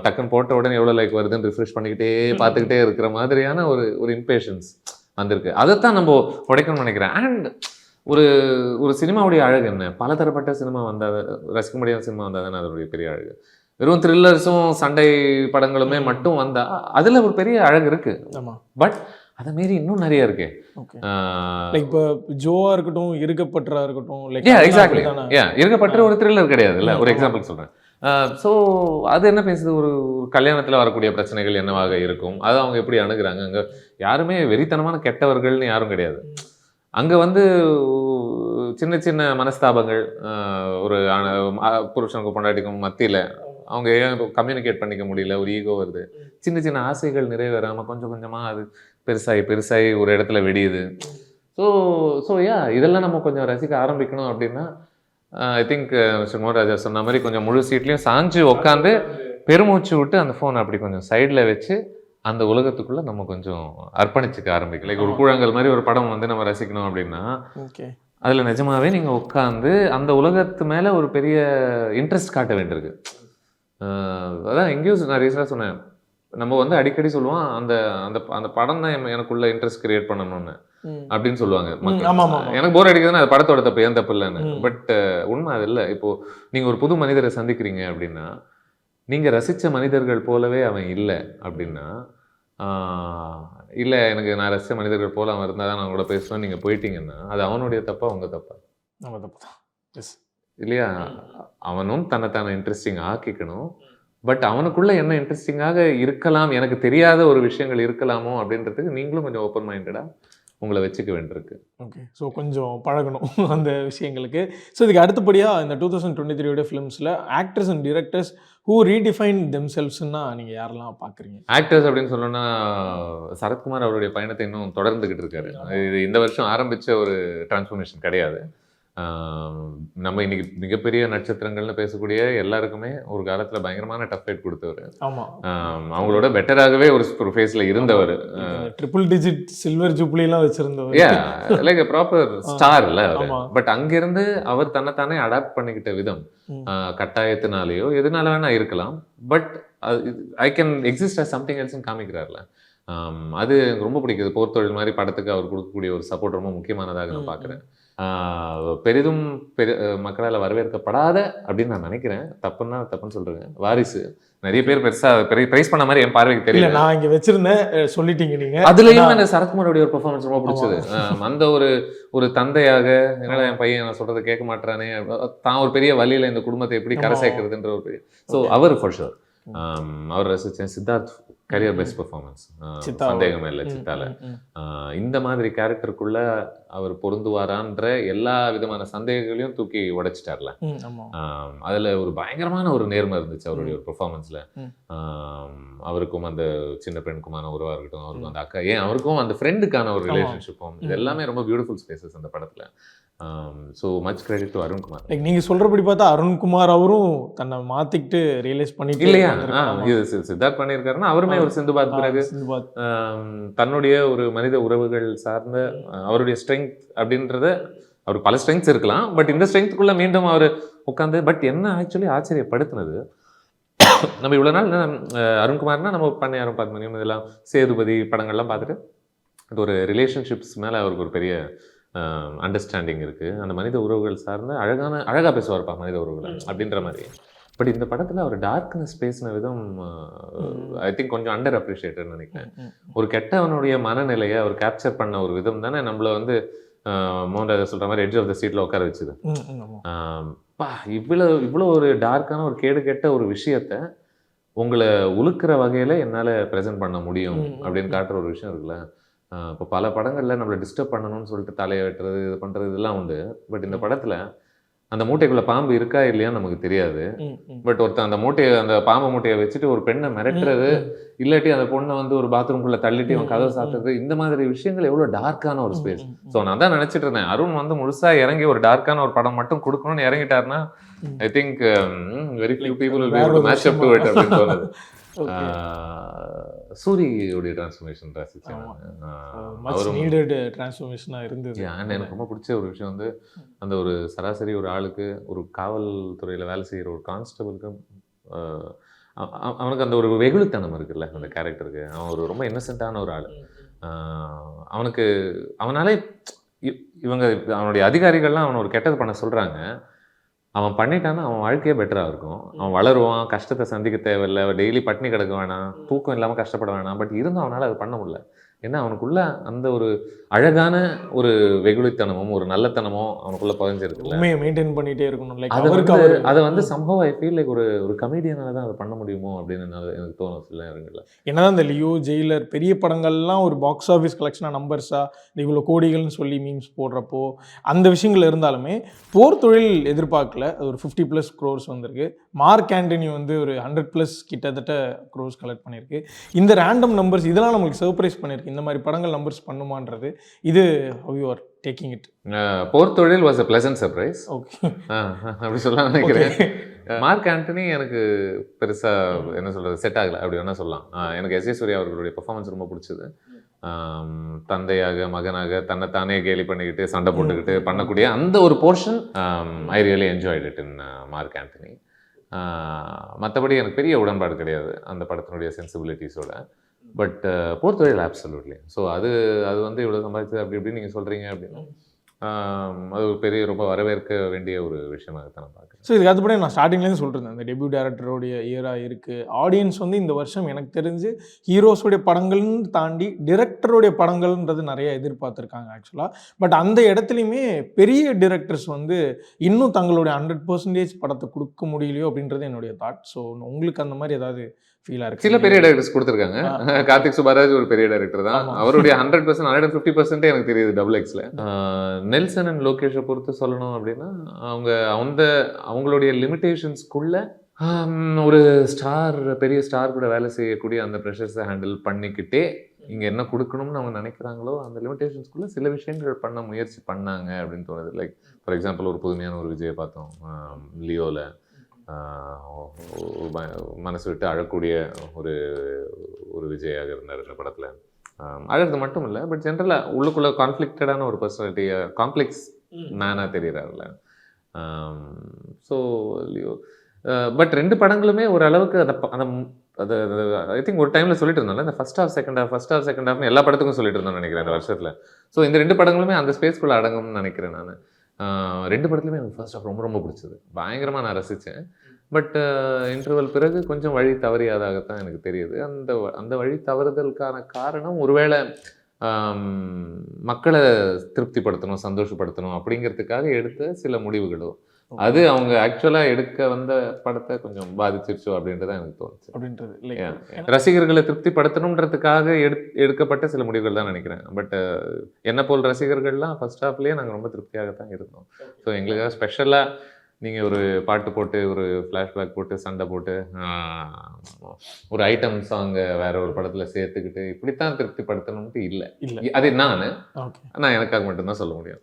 Speaker 2: டக்குன்னு போட்ட உடனே எவ்வளோ லைக் வருதுன்னு ரிஃப்ரெஷ் பண்ணிக்கிட்டே பார்த்துக்கிட்டே இருக்கிற மாதிரியான ஒரு இம்பேஷன்ஸ் வந்திருக்கு. அதைத்தான் நம்ம உடைக்கணும்னு நினைக்கிறேன். அண்ட் ஒரு ஒரு சினிமாவுடைய அழகு என்ன, பலதரப்பட்ட சினிமா வந்தால், ரசிக்க முடியாத சினிமா வந்தால் தானே அதோடைய பெரிய அழகு. வெறும் த்ரில்லர்ஸும் சண்டை படங்களுமே மட்டும் வந்தா அதுல ஒரு பெரிய அழகு இருக்கு. பட் அதை மீறி இன்னும் நிறைய இருக்கு.
Speaker 5: இப்போ ஜோவா இருக்கட்டும், இருக்கப்பட்டா இருக்கட்டும்,
Speaker 2: எக்ஸாக்ட்லி இருக்கப்பட்ட ஒரு த்ரில்லர் கிடையாது இல்ல. ஒரு எக்ஸாம்பிள் சொல்றேன். ஸோ அது என்ன பேசுது, ஒரு கல்யாணத்தில் வரக்கூடிய பிரச்சனைகள் என்னவாக இருக்கும், அதை அவங்க எப்படி அணுகுறாங்க. அங்கே யாருமே வெறித்தனமான கெட்டவர்கள்னு யாரும் கிடையாது. அங்கே வந்து சின்ன சின்ன மனஸ்தாபங்கள், ஒரு புருஷனுக்கு பொண்டாட்டிக்கும் மத்தியில் அவங்க ஏன் கம்யூனிகேட் பண்ணிக்க முடியல, ஒரு ஈகோ வருது, சின்ன சின்ன ஆசைகள் நிறைவேறாமல் கொஞ்சம் கொஞ்சமாக அது பெருசாகி ஒரு இடத்துல வெடியுது. ஸோ இதெல்லாம் நம்ம கொஞ்சம் ரசிக்க ஆரம்பிக்கணும். அப்படின்னா ஐ திங்க் மிஸ்டர் மோகன் ராஜா சொன்ன மாதிரி கொஞ்சம் முழு சீட்லையும் சாஞ்சு உட்காந்து பெருமூச்சு விட்டு அந்த ஃபோன் அப்படி கொஞ்சம் சைடில் வச்சு அந்த உலகத்துக்குள்ள நம்ம கொஞ்சம் அர்ப்பணிச்சுக்க ஆரம்பிக்கல. ஒரு கூழாங்கல் மாதிரி ஒரு படம் வந்து நம்ம ரசிக்கணும் அப்படின்னா அதில் நிஜமாவே நீங்கள் உட்காந்து அந்த உலகத்து மேலே ஒரு பெரிய இன்ட்ரெஸ்ட் காட்ட வேண்டியிருக்கு. அதான் எங்கேயும் நான் ரீசனாக சொன்னேன், நம்ம வந்து அடிக்கடி சொல்லுவோம் அந்த அந்த அந்த படம் தான் எனக்குள்ள இன்ட்ரெஸ்ட் கிரியேட் பண்ணணும்னு அப்படின்னு சொல்லுவாங்க. எனக்கு போர் அடிக்குதுன்னா அது படத்தோட தப்பு, ஏன் தப்பு இல்லைன்னு. பட் உண்மை அது இல்லை. இப்போ நீங்க ஒரு புது மனிதரை சந்திக்கிறீங்க அப்படின்னா, நீங்க ரசிச்ச மனிதர்கள் போலவே அவன் இல்லை அப்படின்னா, இல்லை எனக்கு நான் ரசிச்ச மனிதர்கள் போல அவன் இருந்தால் தான் நான் கூட பேசுவேன் நீங்க போயிட்டீங்கன்னா, அது அவனுடைய தப்பா உங்க தப்பா?
Speaker 5: நம்ம தப்பு தான்
Speaker 2: இல்லையா? அவனும் தன்னை இன்ட்ரெஸ்டிங் ஆக்கிக்கணும். பட் அவனுக்குள்ள என்ன இன்ட்ரெஸ்டிங்காக இருக்கலாம், எனக்கு தெரியாத ஒரு விஷயங்கள் இருக்கலாமோ அப்படின்றதுக்கு நீங்களும் கொஞ்சம் ஓப்பன் மைண்டடா உங்களை வச்சுக்க வேண்டியிருக்கு.
Speaker 5: ஓகே, ஸோ கொஞ்சம் பழகணும் அந்த விஷயங்களுக்கு. ஸோ இதுக்கு அடுத்தபடியாக இந்த 2023 ஃபிலிம்ஸில் actors and directors who redefine தெம்செல்வ்ஸ்னா நீங்கள் யாரெல்லாம் பார்க்குறீங்க?
Speaker 2: ஆக்டர்ஸ் அப்படின்னு சொல்லணும்னா சரத்குமார் அவருடைய பயணத்தை இன்னும் தொடர்ந்துக்கிட்டு இருக்காரு. இது இந்த வருஷம் ஆரம்பித்த ஒரு டிரான்ஸ்ஃபர்மேஷன் கிடையாது. நம்ம இன்னைக்கு மிகப்பெரிய நட்சத்திரங்கள்னு பேசக்கூடிய எல்லாருக்குமே ஒரு காலத்துல பயங்கரமான டஃப் ஃபைட் கொடுத்தவர். அவங்களோட பெட்டராகவே ஒரு ஃபேஸ்ல இருந்தவர்.
Speaker 5: ட்ரிபிள் டிஜிட் சில்வர் ஜூப்ளிலாம் வச்சிருந்தவர்,
Speaker 2: லைக் ப்ராப்பர் ஸ்டார் இல்ல. பட் அங்கிருந்து அவர் தன்னைத்தானே அடாப்ட் பண்ணிக்கிட்ட விதம் கட்டாயத்தினாலேயோ எதனால வேணா இருக்கலாம். But I can exist as something எல்ஸ்ன்னு காமிக்கிறார்ல, அது எனக்கு ரொம்ப பிடிக்குது. போர்த்தொழில் மாதிரி படத்துக்கு அவர் கொடுக்கக்கூடிய ஒரு சப்போர்ட் ரொம்ப முக்கியமானதாக நான் பார்க்குறேன். பெரிதும் மக்களால் வரவேற்கப்படாத அப்படின்னு நான் நினைக்கிறேன். தப்புன்னு சொல்றேன். வாரிசு நிறைய பேர் பெருசா பிரைஸ் பண்ண மாதிரி என் பார்வைக்கு தெரியல.
Speaker 5: நான் இங்க வச்சிருந்தேன், சொல்லிட்டீங்க நீங்க.
Speaker 2: அதுலயும் எனக்கு சரத்குமாரோடைய ஒரு பெர்ஃபார்மன்ஸ் ரொம்ப பிடிச்சது. அந்த ஒரு தந்தையாக என்னடா என் பையன் நான் சொல்றதை கேட்க மாட்டானே, தான் ஒரு பெரிய வழியில இந்த குடும்பத்தை எப்படி கரை சேர்க்கிறதுன்ற ஒரு பெரிய. ஸோ அவர் ஃபார் ஷுர் அவர் ரசிச்சேன். சித்தார்த் கரியர் பெஸ்ட் பெர்ஃபார்மன்ஸ், சந்தேகமே இல்லை. சித்தால இந்த மாதிரி கேரக்டருக்குள்ள அவர் பொருந்துவாரான்ற எல்லா விதமான சந்தேகங்களையும் தூக்கி உடைச்சிட்டார்ல. அதுல ஒரு பயங்கரமான ஒரு நேர்மை இருந்துச்சு அவருடைய ஒரு பெர்ஃபார்மன்ஸ்ல. அவருக்கும் அந்த சின்ன பெண்ணுக்குமான உறவா இருக்கட்டும், அவருக்கும் அந்த அக்கா, ஏன் அவருக்கும் அந்த ஃப்ரெண்டுக்கான ஒரு ரிலேஷன்ஷிப்பும், இது எல்லாமே ரொம்ப பியூட்டிஃபுல் ஸ்பேசஸ் அந்த படத்துல. So much credit to Arunkumar.
Speaker 5: Like நீங்கள் சொல்கிறபடி பார்த்தா அருண்குமார் அவரும் தன்னை மாற்றிக்கிட்டு ரியலைஸ் பண்ணிட்டு
Speaker 2: இல்லையா? இது சித்தார்த் பண்ணியிருக்காருன்னா அவருமே ஒரு சிந்துபாத் பிறகு தன்னுடைய ஒரு மனித உறவுகள் சார்ந்த அவருடைய ஸ்ட்ரென்த் அப்படின்றத, அவருக்கு பல ஸ்ட்ரென்த்ஸ் இருக்கலாம், பட் இந்த ஸ்ட்ரென்த்துக்குள்ள மீண்டும் அவர் உட்காந்து. பட் என்ன ஆக்சுவலி ஆச்சரியப்படுத்தினது, நம்ம இவ்வளோ நாள் அருண்குமார்னா நம்ம பண்ணையாரும் பத்மனியும் இதெல்லாம் சேதுபதி படங்கள்லாம் பார்த்துட்டு அது ஒரு ரிலேஷன்ஷிப்ஸ் மேலே அவருக்கு ஒரு பெரிய அண்டர்ஸ்டாண்டிங் இருக்குது. அந்த மனித உறவுகள் சார்ந்த அழகாக பேசுவார்ப்பா மனித உறவுகள் அப்படின்ற மாதிரி. பட் இந்த படத்தில் அவர் டார்க்னஸ் பேசின விதம் ஐ திங்க் கொஞ்சம் அண்டர் அப்ரிஷியேட்டட்னு நினைக்கிறேன். ஒரு கெட்டவனுடைய மனநிலையை அவர் கேப்சர் பண்ண ஒரு விதம் தானே நம்மளை வந்து மோகன் ராஜா சொல்கிற மாதிரி எட்ஜ் ஆஃப் த சீட்டில் உட்கார வச்சுது. இவ்வளோ ஒரு டார்க்கான ஒரு கேடு கெட்ட ஒரு விஷயத்த உங்களை உழுக்கிற வகையில் என்னால் ப்ரெசென்ட் பண்ண முடியும் அப்படின்னு காட்டுற ஒரு விஷயம் இருக்குல்ல. இப்போ பல படங்களில் நம்மளை டிஸ்டர்ப் பண்ணணும்னு சொல்லிட்டு தலையை வெட்டுறது, இது பண்ணுறது, இதெல்லாம் உண்டு. பட் இந்த படத்தில் அந்த மூட்டைக்குள்ளே பாம்பு இருக்கா இல்லையான்னு நமக்கு தெரியாது. பட் ஒருத்தன் அந்த பாம்பு மூட்டையை வச்சுட்டு ஒரு பெண்ணை மிரட்டுறது, இல்லாட்டி அந்த பொண்ணை வந்து ஒரு பாத்ரூம்குள்ளே தள்ளிட்டு அவன் கதவை சாத்துறது, இந்த மாதிரி விஷயங்கள் எவ்வளோ டார்க்கான ஒரு ஸ்பேஸ். ஸோ நான் தான் நினச்சிட்டு இருந்தேன், அருண் வந்து முழுசாக இறங்கி ஒரு டார்க்கான ஒரு படம் மட்டும் கொடுக்கணும்னு இறங்கிட்டாருன்னா I think very few people will be able to match up to it அப்படின்னு தோணுது. சூரியோடைய டிரான்ஸ்ஃபர்மேஷன் ரசித்தேன்.
Speaker 5: மச் நீடட் டிரான்ஸ்ஃபர்மேஷனாக இருந்தது.
Speaker 2: எனக்கு ரொம்ப பிடிச்ச ஒரு விஷயம் வந்து அந்த ஒரு சராசரி ஒரு ஆளுக்கு, ஒரு காவல்துறையில் வேலை செய்கிற ஒரு கான்ஸ்டபிளுக்கு அவனுக்கு அந்த ஒரு வெகுளித்தனம் இருக்குல்ல அந்த கேரக்டருக்கு. அவன் ஒரு ரொம்ப இன்னசென்ட்டான ஒரு ஆள். அவனுக்கு அவனாலே இவங்க அவனுடைய அதிகாரிகள்லாம் அவனை ஒரு கெட்டது பண்ண சொல்கிறாங்க. அவன் பண்ணிட்டான்னா அவன் வாழ்க்கையே பெட்டராக இருக்கும். அவன் வளருவான், கஷ்டத்தை சந்திக்க தேவையில்லை, டெய்லி பட்டினி கிடக்க வேணாம், தூக்கம் இல்லாமல் கஷ்டப்பட வேணாம். பட் இருந்தும் அவனால் அது பண்ண முடியல. ஏன்னா அவனுக்குள்ள அந்த ஒரு அழகான ஒரு வெகுளித்தனமும் ஒரு நல்லத்தனமும் அவனுக்குள்ள பதிஞ்சிருக்குல்ல.
Speaker 5: உண்மையை மெயின்டைன் பண்ணிட்டே இருக்கணும்.
Speaker 2: அதை வந்து சம்பவம் ஐ ஃபீல் லைக் ஒரு கமெடியனால தான் அதை பண்ண முடியுமோ அப்படின்னு எனக்கு தோணும் சில நேரங்களில்.
Speaker 5: என்னதான் இந்த லியோ, ஜெயிலர் பெரிய படங்கள்லாம் ஒரு பாக்ஸ் ஆஃபீஸ் கலெக்ஷனாக நம்பர்ஸா இவ்வளோ கோடிகள்னு சொல்லி மீம்ஸ் போடுறப்போ அந்த விஷயங்கள் இருந்தாலுமே போர் தொழில் எதிர்பார்க்கல. அது ஒரு 50+ crores வந்திருக்கு. மார்க் ஆண்டனி வந்து ஒரு 100+ கிட்டத்தட்ட crores கலெக்ட் பண்ணியிருக்கு. இந்த ரேண்டம் நம்பர்ஸ் இதெல்லாம் நம்மளுக்கு சர்ப்ரைஸ் பண்ணியிருக்கு. இந்த மாதிரி படங்கள் நம்பர்ஸ் பண்ணுமான்றது. இது how you are taking it?
Speaker 2: போர் தொழில் was a pleasant surprise.
Speaker 5: Okay,
Speaker 2: அப்படி சொல்ல நினைக்கிறேன். மார்க் ஆண்டனி எனக்கு பெருசாக என்ன சொல்கிறது செட் ஆகலை அப்படி வேணால் சொல்லலாம். எனக்கு எஸ். ஏ. சூர்யா அவர்களுடைய பெர்ஃபார்மன்ஸ் ரொம்ப பிடிச்சது. தந்தையாக மகனாக தன்னைத்தானே கேலி பண்ணிக்கிட்டு சண்டை போட்டுக்கிட்டு பண்ணக்கூடிய அந்த ஒரு portion I really enjoyed it in Mark Antony. மற்றபடி எனக்கு பெரிய உடன்பாடு கிடையாது அந்த படத்தினுடைய சென்சிபிலிட்டிஸோட. பட் போர் தொழில் அப்சல்யூட்லி. ஸோ அது வந்து இவ்வளோ சம்பாதிச்சது அப்படி இப்படின்னு நீங்கள் சொல்கிறீங்க அப்படின்னா அது ஒரு பெரிய ரொம்ப வரவேற்க வேண்டிய ஒரு விஷயமாகத்தான் நான் பார்க்குறேன்.
Speaker 5: ஸோ இதுக்கு அதுபடி நான் ஸ்டார்டிங்லேருந்து சொல்லிருந்தேன், இந்த டெபியூ டேரக்டருடைய இயராக இருக்குது. ஆடியன்ஸ் வந்து இந்த வருஷம் எனக்கு தெரிஞ்சு ஹீரோஸோடைய படங்கள்னு தாண்டி டிரெக்டருடைய படங்கள்ன்றது நிறைய எதிர்பார்த்துருக்காங்க ஆக்சுவலாக. பட் அந்த இடத்துலையுமே பெரிய டிரெக்டர்ஸ் வந்து இன்னும் தங்களுடைய 100% படத்தை கொடுக்க முடியலையோ அப்படின்றது என்னுடைய தாட். ஸோ உங்களுக்கு அந்த மாதிரி ஏதாவது ஃபீலாக இருக்குது?
Speaker 2: சில பெரிய டைரக்டர்ஸ் கொடுத்துருக்காங்க. கார்த்திக் சுப்பராஜ் ஒரு பெரிய டைரக்டர் தான். அவருடைய 100% 150% எனக்கு தெரியுது டபுள்-எக்ஸில். நெல்சன் அண்ட் லோகேஷை பொறுத்து சொல்லணும் அப்படின்னா அவங்களுடைய லிமிட்டேஷன்ஸ்குள்ள ஒரு பெரிய ஸ்டார் கூட வேலை செய்யக்கூடிய அந்த ப்ரெஷர்ஸை ஹேண்டில் பண்ணிக்கிட்டே இங்கே என்ன கொடுக்கணும்னு அவங்க நினைக்கிறாங்களோ அந்த லிமிட்டேஷன்ஸ்குள்ளே சில விஷயங்கள் பண்ண முயற்சி பண்ணாங்க அப்படின்னு தோணுது. லைக் ஃபார் எக்ஸாம்பிள் ஒரு புதுமையான ஒரு விஜயை பார்த்தோம் லியோவில். மனசு விட்டு அழக்கூடிய ஒரு விஜயாக இருந்தார் இந்த படத்தில். அழகு மட்டும் இல்லை, பட் ஜென்ரலாக உள்ளுக்குள்ளே கான்ஃப்ளிக்டடான ஒரு பர்சனாலிட்டியை காம்ப்ளெக்ஸ் மேனாக தெரிகிறாருல. ஸோ லியோ பட் 2 படங்களுமே ஓரளவுக்கு அதை ஐ திங்க் ஒரு டைமில் சொல்லிட்டு இருந்தோம்ல, இந்த ஃபர்ஸ்ட் ஹாஃப் செகண்ட் ஹாஃப்னு எல்லா படத்துக்கும் சொல்லிட்டு இருந்தோம்னு நினைக்கிறேன் இந்த வருஷத்தில். ஸோ இந்த 2 படங்களுமே அந்த ஸ்பேஸ்க்குள்ளே அடங்கும்னு நினைக்கிறேன் நான். 2 படத்துலையுமே எனக்கு ஃபர்ஸ்ட் ஹாஃப் ரொம்ப ரொம்ப பிடிச்சது, பயங்கரமாக நான் ரசித்தேன். பட் இன்டர்வல் பிறகு கொஞ்சம் வழி தவறியதாகத்தான் எனக்கு தெரியுது. அந்த வழி தவறுதலுக்கான காரணம் ஒருவேளை மக்களை திருப்திப்படுத்தணும், சந்தோஷப்படுத்தணும் அப்படிங்கிறதுக்காக எடுத்த சில முடிவுகளோ, அது அவங்க ஆக்சுவலாக எடுக்க வந்த படத்தை கொஞ்சம் பாதிச்சிருச்சோ அப்படின்றத எனக்கு தோணுச்சு. அப்படின்றது ரசிகர்களை திருப்திப்படுத்தணுன்றதுக்காக எடுக்கப்பட்ட சில முடிவுகள் தான் நினைக்கிறேன். பட் என்ன போல் ரசிகர்கள்லாம் ஃபர்ஸ்ட் ஹாஃப்லேயே நாங்கள் ரொம்ப திருப்தியாகத்தான் இருந்தோம். ஸோ எங்களுக்காக ஸ்பெஷலாக நீங்கள் ஒரு பாட்டு போட்டு ஒரு ஃப்ளாஷ்பேக் போட்டு சண்டை போட்டு ஒரு ஐட்டம் சாங்கை வேற ஒரு படத்தில் சேர்த்துக்கிட்டு இப்படித்தான் திருப்திப்படுத்தணும்ட்டு இல்லை. அது நான் எனக்காக மட்டும்தான் சொல்ல முடியும்.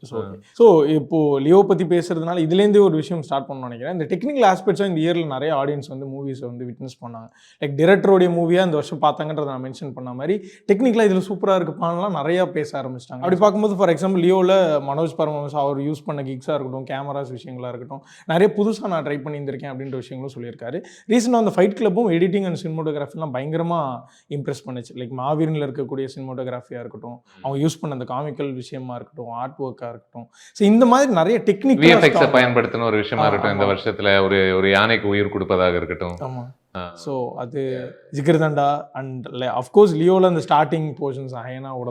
Speaker 5: ஸோ இப்போது லியோ பற்றி பேசுறதுனால இதுலேருந்தே ஒரு விஷயம் ஸ்டார்ட் பண்ணணும்னு நினைக்கிறேன். இந்த டெக்னிக்கல் ஆஸ்பெக்ட்ஸாக இந்த இயரில் நிறைய ஆடியன்ஸ் வந்து மூவிஸை வந்து விட்னஸ் பண்ணாங்க. லைக் டிரெக்டருடைய மூவியாக இந்த வருஷம் பார்த்தாங்கன்றதை நான் மென்ஷன் பண்ண மாதிரி டெக்னிக்கலாக இதில் சூப்பராக இருக்குப்பான்லாம் நிறையா பேச ஆரம்பிச்சிட்டாங்க. அப்படி பார்க்கும்போது ஃபார் எக்ஸாம்பிள் லியோவில் மனோஜ் பரமஹம்சா அவர் யூஸ் பண்ண கிக்ஸாக இருக்கட்டும், கேமராஸ் விஷயங்களாக இருக்கட்டும், நிறைய புதுசாக நான் ட்ரை பண்ணியிருந்திருக்கேன் அப்படின்ற விஷயங்களும் சொல்லியிருக்காரு. ரீசெண்டாக அந்த ஃபைட் கிளப்பும் எடிட்டிங் அண்ட் சினிமோட்டோகிராஃபிலாம் பயங்கரமாக இம்ப்ரெஸ் பண்ணிச்சு. லைக் மாவீரனில் இருக்கக்கூடிய சினிமோட்டோகிராஃபியாக இருக்கட்டும், அவங்க யூஸ் பண்ண அந்த காமிக்கல் விஷயமா இருக்கட்டும், ஆர்ட் ஒர்க்காக இருக்கட்டும், ஸோ இந்த மாதிரி நிறைய டெக்னிக்
Speaker 2: விஎஃப்எக்ஸை பயன்படுத்தின ஒரு விஷயமா இருக்கட்டும் இந்த வருஷத்தில், ஒரு யானைக்கு உயிர் கொடுப்பதாக இருக்கட்டும்.
Speaker 5: ஆமாம். ஸோ அது ஜிகர்தண்டா அண்ட் அஃப்கோர்ஸ் லியோவில் அந்த ஸ்டார்டிங் போர்ஷன்ஸ் அயனாவோட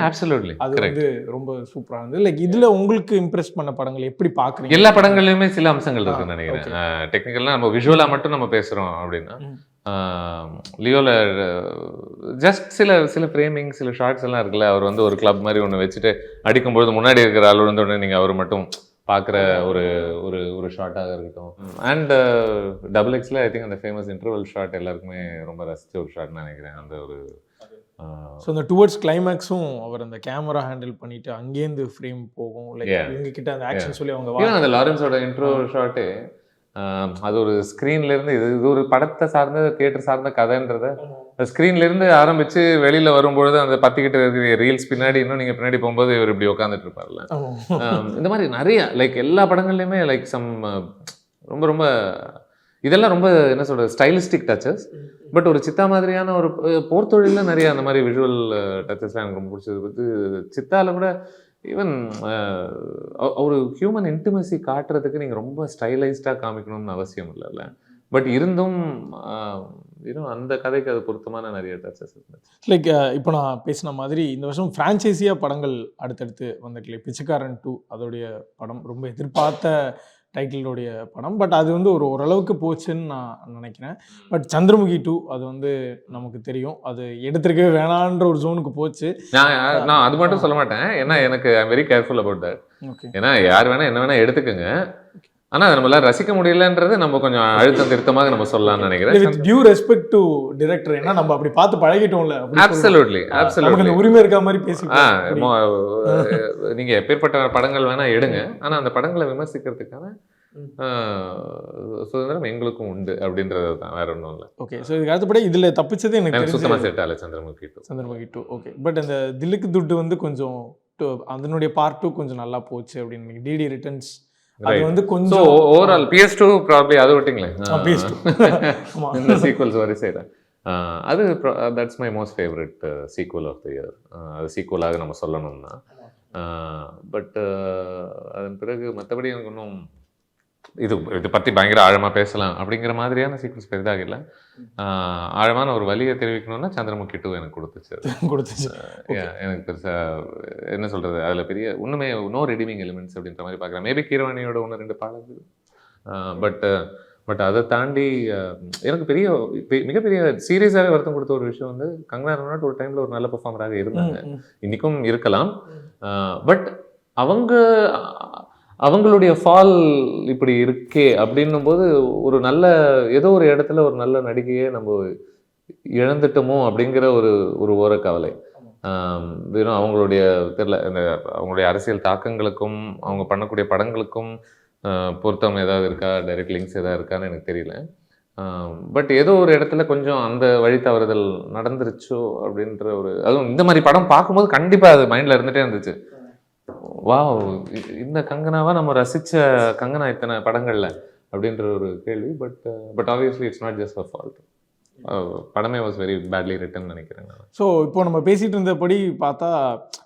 Speaker 2: அப்சல்யூட்லி
Speaker 5: அது வந்து ரொம்ப சூப்பராக இருந்தது. லைக் இதில் உங்களுக்கு இம்ப்ரெஸ் பண்ண படங்கள் எப்படி பார்க்குறீங்க?
Speaker 2: எல்லா படங்கள்லையுமே சில அம்சங்கள் இருக்குன்னு நினைக்கிறேன். டெக்னிக்கலாக நம்ம விஷுவலாக மட்டும் நம்ம பேசுகிறோம் அப்படின்னா லியோவில் ஜஸ்ட் சில ஃப்ரேமிங் சில ஷார்ட்ஸ் எல்லாம் இருக்குல்ல. அவர் வந்து ஒரு கிளப் மாதிரி ஒன்று வச்சுட்டு அடிக்கும்பொழுது முன்னாடி இருக்கிற ஆள் வந்து உடனே நீங்கள் அவர் மட்டும் பார்க்குற ஒரு ஷார்ட்டாக இருக்கட்டும். அண்ட் டபுள்-எக்ஸில் ஐ திங்க் அந்த ஃபேமஸ் இன்டர்வல் ஷார்ட் எல்லாருக்குமே ரொம்ப ரசித்த ஒரு ஷார்ட்னு நினைக்கிறேன். அந்த ஒரு
Speaker 5: ஸோ அந்த டுவர்ட்ஸ் கிளைமேக்ஸும் அவர் அந்த கேமரா ஹேண்டில் பண்ணிட்டு அங்கேருந்து ஃப்ரேம் போகும். லைக் உங்ககிட்ட அந்த ஆக்ஷன் சொல்லி அவங்க
Speaker 2: அந்த லாரன்ஸோட இன்ட்ரோ ஷார்ட்டு அது ஒரு ஸ்க்ரீன்லேருந்து இது ஒரு படத்தை சார்ந்த தியேட்டர் சார்ந்த கதைன்றத ஸ்க்ரீன்லேருந்து ஆரம்பித்து வெளியில் வரும்பொழுது அந்த பத்திக்கிட்டு இருக்கிற ரீல்ஸ் பின்னாடி இன்னும் நீங்கள் பின்னாடி போகும்போது இவர் இப்படி உட்காந்துட்டு இருப்பார்ல. இந்த மாதிரி நிறைய லைக் எல்லா படங்கள்லையுமே லைக் சம் ரொம்ப ரொம்ப இதெல்லாம் ரொம்ப என்ன சொல்கிறது ஸ்டைலிஸ்டிக் டச்சஸ். பட் ஒரு சித்தா மாதிரியான ஒரு போர்த்தொழிலில் நிறைய அந்த மாதிரி விஷுவல் டச்சஸ்லாம் எனக்கு ரொம்ப பிடிச்சது. சித்தாவில் கூட ஈவன் ஒரு ஹியூமன் இன்டிமசி காட்டுறதுக்கு நீங்கள் ரொம்ப ஸ்டைலைஸ்டாக காமிக்கணும்னு அவசியம் இல்லைல்ல. பட் இருந்தும் இன்னும் அந்த கதைக்கு அது பொருத்தமான நிறைய டச்சஸ் இருந்துச்சு.
Speaker 5: லைக் இப்போ நான் பேசின மாதிரி இந்த வருஷம் ஃப்ரான்ச்சைஸியாக படங்கள் அடுத்தடுத்து வந்துட்டு பிச்சைக்காரன் 2 அதோடைய படம் ரொம்ப எதிர்பார்த்த டைட்டிலோடைய படம். பட் அது வந்து ஓரளவுக்கு போச்சுன்னு நான் நினைக்கிறேன். பட் சந்திரமுகி 2 அது வந்து நமக்கு தெரியும் அது எடுத்திருக்கவே வேணான்ற ஒரு ஜோனுக்கு போச்சு.
Speaker 2: நான் அது மட்டும் சொல்ல மாட்டேன், ஏன்னா எனக்கு I am very careful about that.
Speaker 5: Okay,
Speaker 2: ஏன்னா யார் வேணா என்ன வேணா எடுத்துக்கோங்க, ஆனால் நம்மளால ரசிக்க முடியலன்றது நம்ம கொஞ்சம் அழுத்தம் திருத்தமாக நம்ம சொல்லலாம்னு நினைக்கிறேன்.
Speaker 5: With due respect to director, ஏன்னா நம்ம அப்படி பார்த்து பழகிட்டோம்ல.
Speaker 2: அப்சல்யூட்லி
Speaker 5: நமக்கு அந்த உரிமை இருக்க மாதிரி பேசி
Speaker 2: நீங்க எப்பேற்பட்ட படங்கள் வேணா எடுங்க, ஆனா அந்த படங்களை விமர்சிக்கிறதுக்கான சுதந்திரம் எங்களுக்கும் உண்டு அப்படின்றது தான், வேற ஒன்றும் இல்லை.
Speaker 5: ஓகே, ஸோ இதுக்கு அடுத்தபடி இதுல தப்பிச்சது எனக்கு
Speaker 2: சுத்தமா செட் ஆகல சந்திரமுகி 2.
Speaker 5: ஓகே, பட் அந்த தில்லுக்கு துட்டு வந்து கொஞ்சம் அதனுடைய பார்ட் 2 கொஞ்சம் நல்லா போச்சு அப்படின்னு. டிடி ரிட்டர்ன்ஸ் அது வந்து கொஞ்சம்
Speaker 2: ஓவரால் PS2 ப்ராபப்லி அது விட்டிங்களேன், இந்த சீக்வல்ஸ் வரிசையில் அது that's my most favourite sequel of the year. அது சீக்வலாக நம்ம சொல்லணும்னா. பட் அதன் பிறகு மற்றபடி எனக்கு ஒன்றும் இதை பற்றி பயங்கர ஆழமாக பேசலாம் அப்படிங்கிற மாதிரியான சீக்வன்ஸ் பெரிதாக இல்லை. ஆழமான ஒரு வழியை தெரிவிக்கணும்னா சந்திரமுகி 2 எனக்கு கொடுத்துச்சு. எனக்கு பெருசாக என்ன சொல்கிறது, அதில் பெரிய ஒன்றுமே நோ ரெடிமிங் எலிமெண்ட்ஸ் அப்படின்ற மாதிரி பார்க்குறேன். மேபி கீரவாணியோட 1-2 பாடல்கள். பட் அதை தாண்டி எனக்கு மிகப்பெரிய சீரியஸாகவே வருத்தம் கொடுத்த ஒரு விஷயம் வந்து கங்கனா ரனாவத் ஒரு டைமில் ஒரு நல்ல பெர்ஃபார்மராக இருந்தாங்க, இன்றைக்கும் இருக்கலாம். பட் அவங்களுடைய ஃபால் இப்படி இருக்கே அப்படின்னும் போது ஒரு நல்ல ஏதோ ஒரு இடத்துல ஒரு நல்ல நடிகையே நம்ம இழந்துட்டோமோ அப்படிங்கிற ஒரு ஓர கவலை. வெறும் அவங்களுடைய தெரியல, அவங்களுடைய அரசியல் தாக்கங்களுக்கும் அவங்க பண்ணக்கூடிய படங்களுக்கும் பொருத்தம் ஏதாவது இருக்கா, டைரக்ட் லிங்க்ஸ் ஏதாவது இருக்கான்னு எனக்கு தெரியல. பட் ஏதோ ஒரு இடத்துல கொஞ்சம் அந்த வழி தவறுதல் நடந்துருச்சோ அப்படின்ற அதுவும் இந்த மாதிரி படம் பார்க்கும்போது கண்டிப்பாக அது மைண்டில் இருந்துகிட்டே இருந்துச்சு. வாவ், இந்த கங்கனாவா நம்ம ரசிச்ச கங்கனா இத்தனை படங்கள்ல அப்படின்ற ஒரு கேள்வி. But obviously it's not just a fault. படமே வாஸ் வெரி பேட்லி ரிட்டன் நினைக்கிறேன். ஸோ
Speaker 5: இப்போ நம்ம பேசிகிட்டு இருந்தபடி பார்த்தா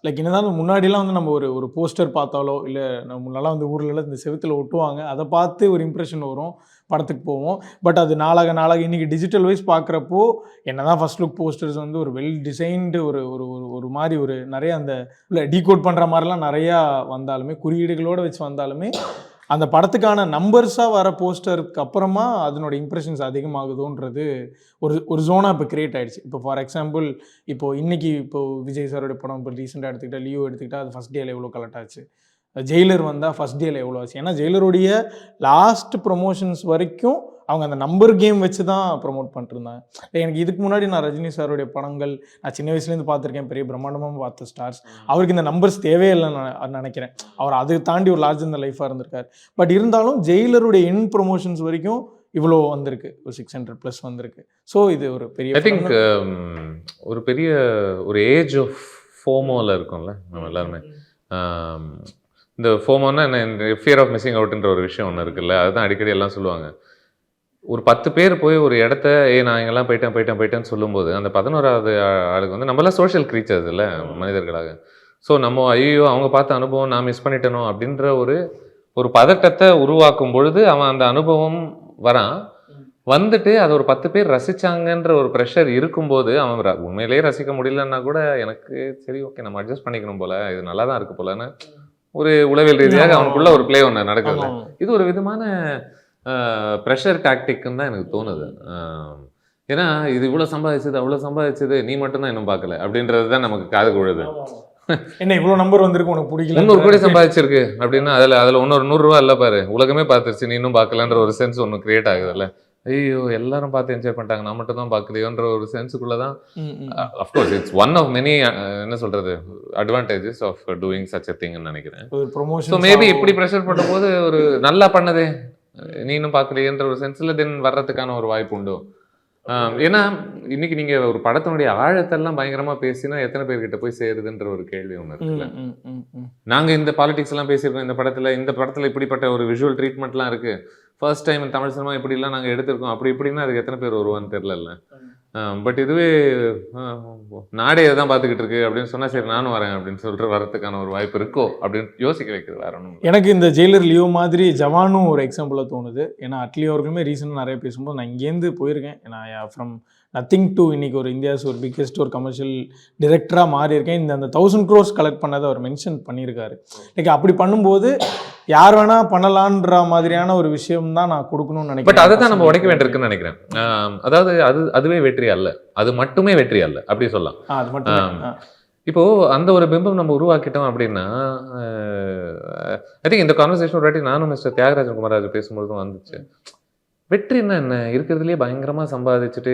Speaker 5: லைக் என்னதான் முன்னாடிலாம் வந்து நம்ம ஒரு போஸ்டர் பார்த்தாலோ இல்லை நம்ம முன்னெல்லாம் வந்து ஊர்லலாம் இந்த செவுத்தில் ஒட்டுவாங்க, அதை பார்த்து ஒரு இம்ப்ரெஷன் வரும், படத்துக்கு போவோம். பட் அது நாளாக இன்றைக்கி டிஜிட்டல் வைஸ் பார்க்குறப்போ என்னதான் ஃபர்ஸ்ட் லுக் போஸ்டர்ஸ் வந்து ஒரு வெல் டிசைன்டு ஒரு மாதிரி ஒரு நிறைய அந்த இல்லை டீகோட் பண்ணுற மாதிரிலாம் நிறையா வந்தாலுமே, குறியீடுகளோடு வச்சு வந்தாலுமே அந்த படத்துக்கான நம்பர்ஸாக வர போஸ்டருக்கு அப்புறமா அதனோட இம்ப்ரெஷன்ஸ் அதிகமாகுதுன்றது ஒரு ஜோனாக இப்போ கிரியேட் ஆகிடுச்சு. இப்போ ஃபார் எக்ஸாம்பிள் இன்னைக்கு விஜய் சாரோட படம் இப்போ ரீசெண்டாக எடுத்துக்கிட்டால் லியோ எடுத்துக்கிட்டால் அது ஃபஸ்ட் டேல எவ்வளோ கலெக்ட் ஆச்சு, ஜெயிலர் வந்தால் ஃபஸ்ட் டேல எவ்வளோ ஆச்சு. ஏன்னா ஜெயிலருடைய லாஸ்ட் ப்ரொமோஷன்ஸ் வரைக்கும் அவங்க அந்த நம்பர் கேம் வச்சு தான் ப்ரொமோட் பண்ணிட்டுருந்தாங்க. எனக்கு இதுக்கு முன்னாடி நான் ரஜினி சாருடைய படங்கள் நான் சின்ன வயசுலேருந்து பார்த்துருக்கேன், பெரிய பிரம்மாண்டமாக பார்த்த ஸ்டார்ஸ். அவருக்கு இந்த நம்பர்ஸ் தேவையில்லைன்னு நான் நினைக்கிறேன். அவர் அதை தாண்டி ஒரு லார்ஜ் இந்த லைஃபாக இருந்திருக்காரு. பட் இருந்தாலும் ஜெயிலருடைய என் ப்ரொமோஷன்ஸ் வரைக்கும் இவ்வளோ வந்திருக்கு, ஒரு 600+ வந்திருக்கு. ஸோ இது ஒரு பெரிய
Speaker 2: ஐ திங்க் ஒரு பெரிய ஒரு ஏஜ் ஆஃப் ஃபோமோவில் இருக்கும்ல நம்ம எல்லாருமே. இந்த ஃபோமோன்னா என்ன, ஃபியர் ஆஃப் மிஸ்ஸிங் அவுட்ன்ற ஒரு விஷயம் ஒன்று இருக்குல்ல, அதுதான் அடிக்கடி எல்லாம் சொல்லுவாங்க. ஒரு 10 பேர் போய் ஒரு இடத்த நான் இங்கெல்லாம் போயிட்டேன்னு சொல்லும்போது அந்த 11வது ஆளுக்கு வந்து நம்மளாம் சோஷியல் க்ரீச்சர்ஸ் இல்லை மனிதர்களாக. ஸோ நம்ம ஐயோ அவங்க பார்த்த அனுபவம் நான் மிஸ் பண்ணிட்டேனோ அப்படின்ற ஒரு பதட்டத்தை உருவாக்கும் பொழுது அவன் அந்த அனுபவம் வந்துட்டு அதை ஒரு 10 பேர் ரசிச்சாங்கன்ற ஒரு ப்ரெஷர் இருக்கும்போது அவன் உண்மையிலேயே ரசிக்க முடியலன்னா கூட எனக்கு சரி ஓகே நம்ம அட்ஜஸ்ட் பண்ணிக்கணும் போல, இது நல்லா தான் இருக்கு போலன்னு ஒரு உளவியல் ரீதியாக அவனுக்குள்ள ஒரு பிளே ஒன்று நடக்குதுல்ல. இது ஒரு விதமான ப்ரெஷர் டாக்டிக்னு தான் எனக்கு தோணுது. ஏன்னா இது இவ்வளோ சம்பாதிச்சது அவ்வளோ சம்பாதிச்சது நீ மட்டும்தான் இன்னும் பார்க்கல அப்படின்றது தான் நமக்கு காது கொழுது.
Speaker 5: என்ன இவ்வளோ நம்பர் வந்திருக்கு உனக்கு பிடிக்கல,
Speaker 2: 300 கோடி சம்பாதிச்சிருக்கு அப்படின்னா அதில் இன்னொரு 100 ரூபா இல்லை பாரு, உலகமே பார்த்துருச்சு நீ இன்னும் பார்க்கலன்ற ஒரு சென்ஸ் ஒன்று கிரியேட் ஆகுதுல்ல. ஐயோ எல்லாரும் பார்த்து என்ஜாய் பண்ணிட்டாங்க நான் மட்டும் தான் பார்க்கலையோன்ற ஒரு சென்ஸுக்குள்ளதான். Of course it's one of many என்ன சொல்றது advantages of doing such a திங்னு நினைக்கிறேன். ஸோ மேபி இப்படி ப்ரெஷர் பண்ணும்போது ஒரு நல்லா பண்ணதே நீ இன்னும் பார்க்கலையேன்ற ஒரு சென்ஸில் தென் வர்றதுக்கான ஒரு வாய்ப்பு உண்டோ? ஏன்னா இன்னைக்கு நீங்க ஒரு படத்தினுடைய ஆழத்தெல்லாம் பயங்கரமா பேசினா எத்தனை பேர்கிட்ட போய் சேருதுன்ற ஒரு கேள்வி ஒன்று இருக்குல்ல. நாங்க இந்த பாலிடிக்ஸ் எல்லாம் பேசியிருக்கோம், இந்த படத்துல இப்படிப்பட்ட ஒரு விஷுவல் ட்ரீட்மெண்ட்லாம் இருக்கு, ஃபர்ஸ்ட் டைம் தமிழ் சினிமா இப்படிலாம் நாங்கள் எடுத்திருக்கோம், அப்படி இப்படின்னா அதுக்கு எத்தனை பேர் வருவான்னு தெரியல. பட் இதுவே நாடே தான் பார்த்துக்கிட்டு இருக்கு அப்படின்னு சொன்னா சரி நானும் வரேன் அப்படின்னு சொல்லிட்டு வரதுக்கான ஒரு வாய்ப்பு இருக்கோ அப்படின்னு யோசிக்க வைக்கிறது வேற ஒன்றும்.
Speaker 5: எனக்கு இந்த ஜெயிலர் லியோ மாதிரி ஜவானும் ஒரு எக்ஸாம்பிளாக தோணுது. ஏன்னா அட்லி அவர்களுமே ரீசனாக நிறைய பேசும்போது நான் இங்கேருந்து போயிருக்கேன், நான் ஃப்ரம் நத்திங் டு இன்னைக்கு ஒரு இந்தியாஸ் ஒரு பிக்கெஸ்ட் ஒரு கமர்ஷியல் டிரெக்டராக மாறி இருக்கேன். இந்த 1000 crores கலெக்ட் பண்ணதை அவர் மென்ஷன் பண்ணியிருக்காரு. லைக் அப்படி பண்ணும்போது யார் வேணா பண்ணலான்ற மாதிரியான ஒரு விஷயம் தான் நான் கொடுக்கணும்னு நினைக்கிறேன்.
Speaker 2: பட் அதை தான் நம்ம உடைக்க வேண்டியிருக்குன்னு நினைக்கிறேன். அதாவது அதுவே வெற்றி அல்ல, அது மட்டுமே வெற்றி அல்ல அப்படி சொல்லலாம்.
Speaker 5: அது மட்டும்
Speaker 2: இப்போ அந்த ஒரு பிம்பம் நம்ம உருவாக்கிட்டோம் அப்படின்னா, ஐ திங்க் இந்த கான்வர்சேஷன் ஒரு வாட்டி நானும் மிஸ்டர் தியாகராஜன் குமாராஜ் பேசும்போதும் வந்துச்சு. வெற்றின்னா என்ன, இருக்கிறதுலேயே பயங்கரமா சம்பாதிச்சுட்டு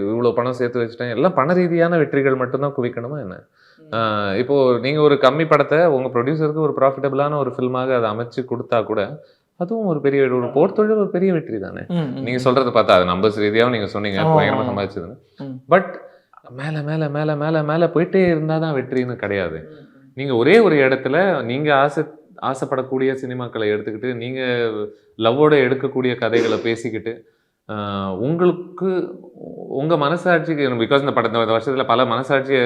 Speaker 2: இவ்வளோ பணம் சேர்த்து வச்சுட்டேன், எல்லாம் பண ரீதியான வெற்றிகள் மட்டும்தான் குவிக்கணுமா என்ன? இப்போ நீங்க ஒரு கம்மி படத்தை உங்க ப்ரொடியூசருக்கு ஒரு ப்ராஃபிட்டபிளான ஒரு ஃபில்மாக அதை அமைச்சு கொடுத்தா கூட அதுவும் ஒரு பெரிய ஒரு போர்த்தொழில் ஒரு பெரிய வெற்றி தானே. நீங்க சொல்றதை பார்த்தா அது நம்பர்ஸ் ரீதியாகவும் நீங்க சொன்னீங்க பயங்கரமா சம்பாதிச்சதுன்னு. பட் மேல மேல மேல மேல மேல போயிட்டே இருந்தாதான் வெற்றின்னு கிடையாது. நீங்க ஒரே ஒரு இடத்துல நீங்க ஆசைப்படக்கூடிய சினிமாக்களை எடுத்துக்கிட்டு நீங்க லவ்வோட எடுக்கக்கூடிய கதைகளை பேசிக்கிட்டு உங்களுக்கு உங்க மனசாட்சிக்கு, பிகாஸ் இந்த வருஷத்துல பல மனசாட்சியை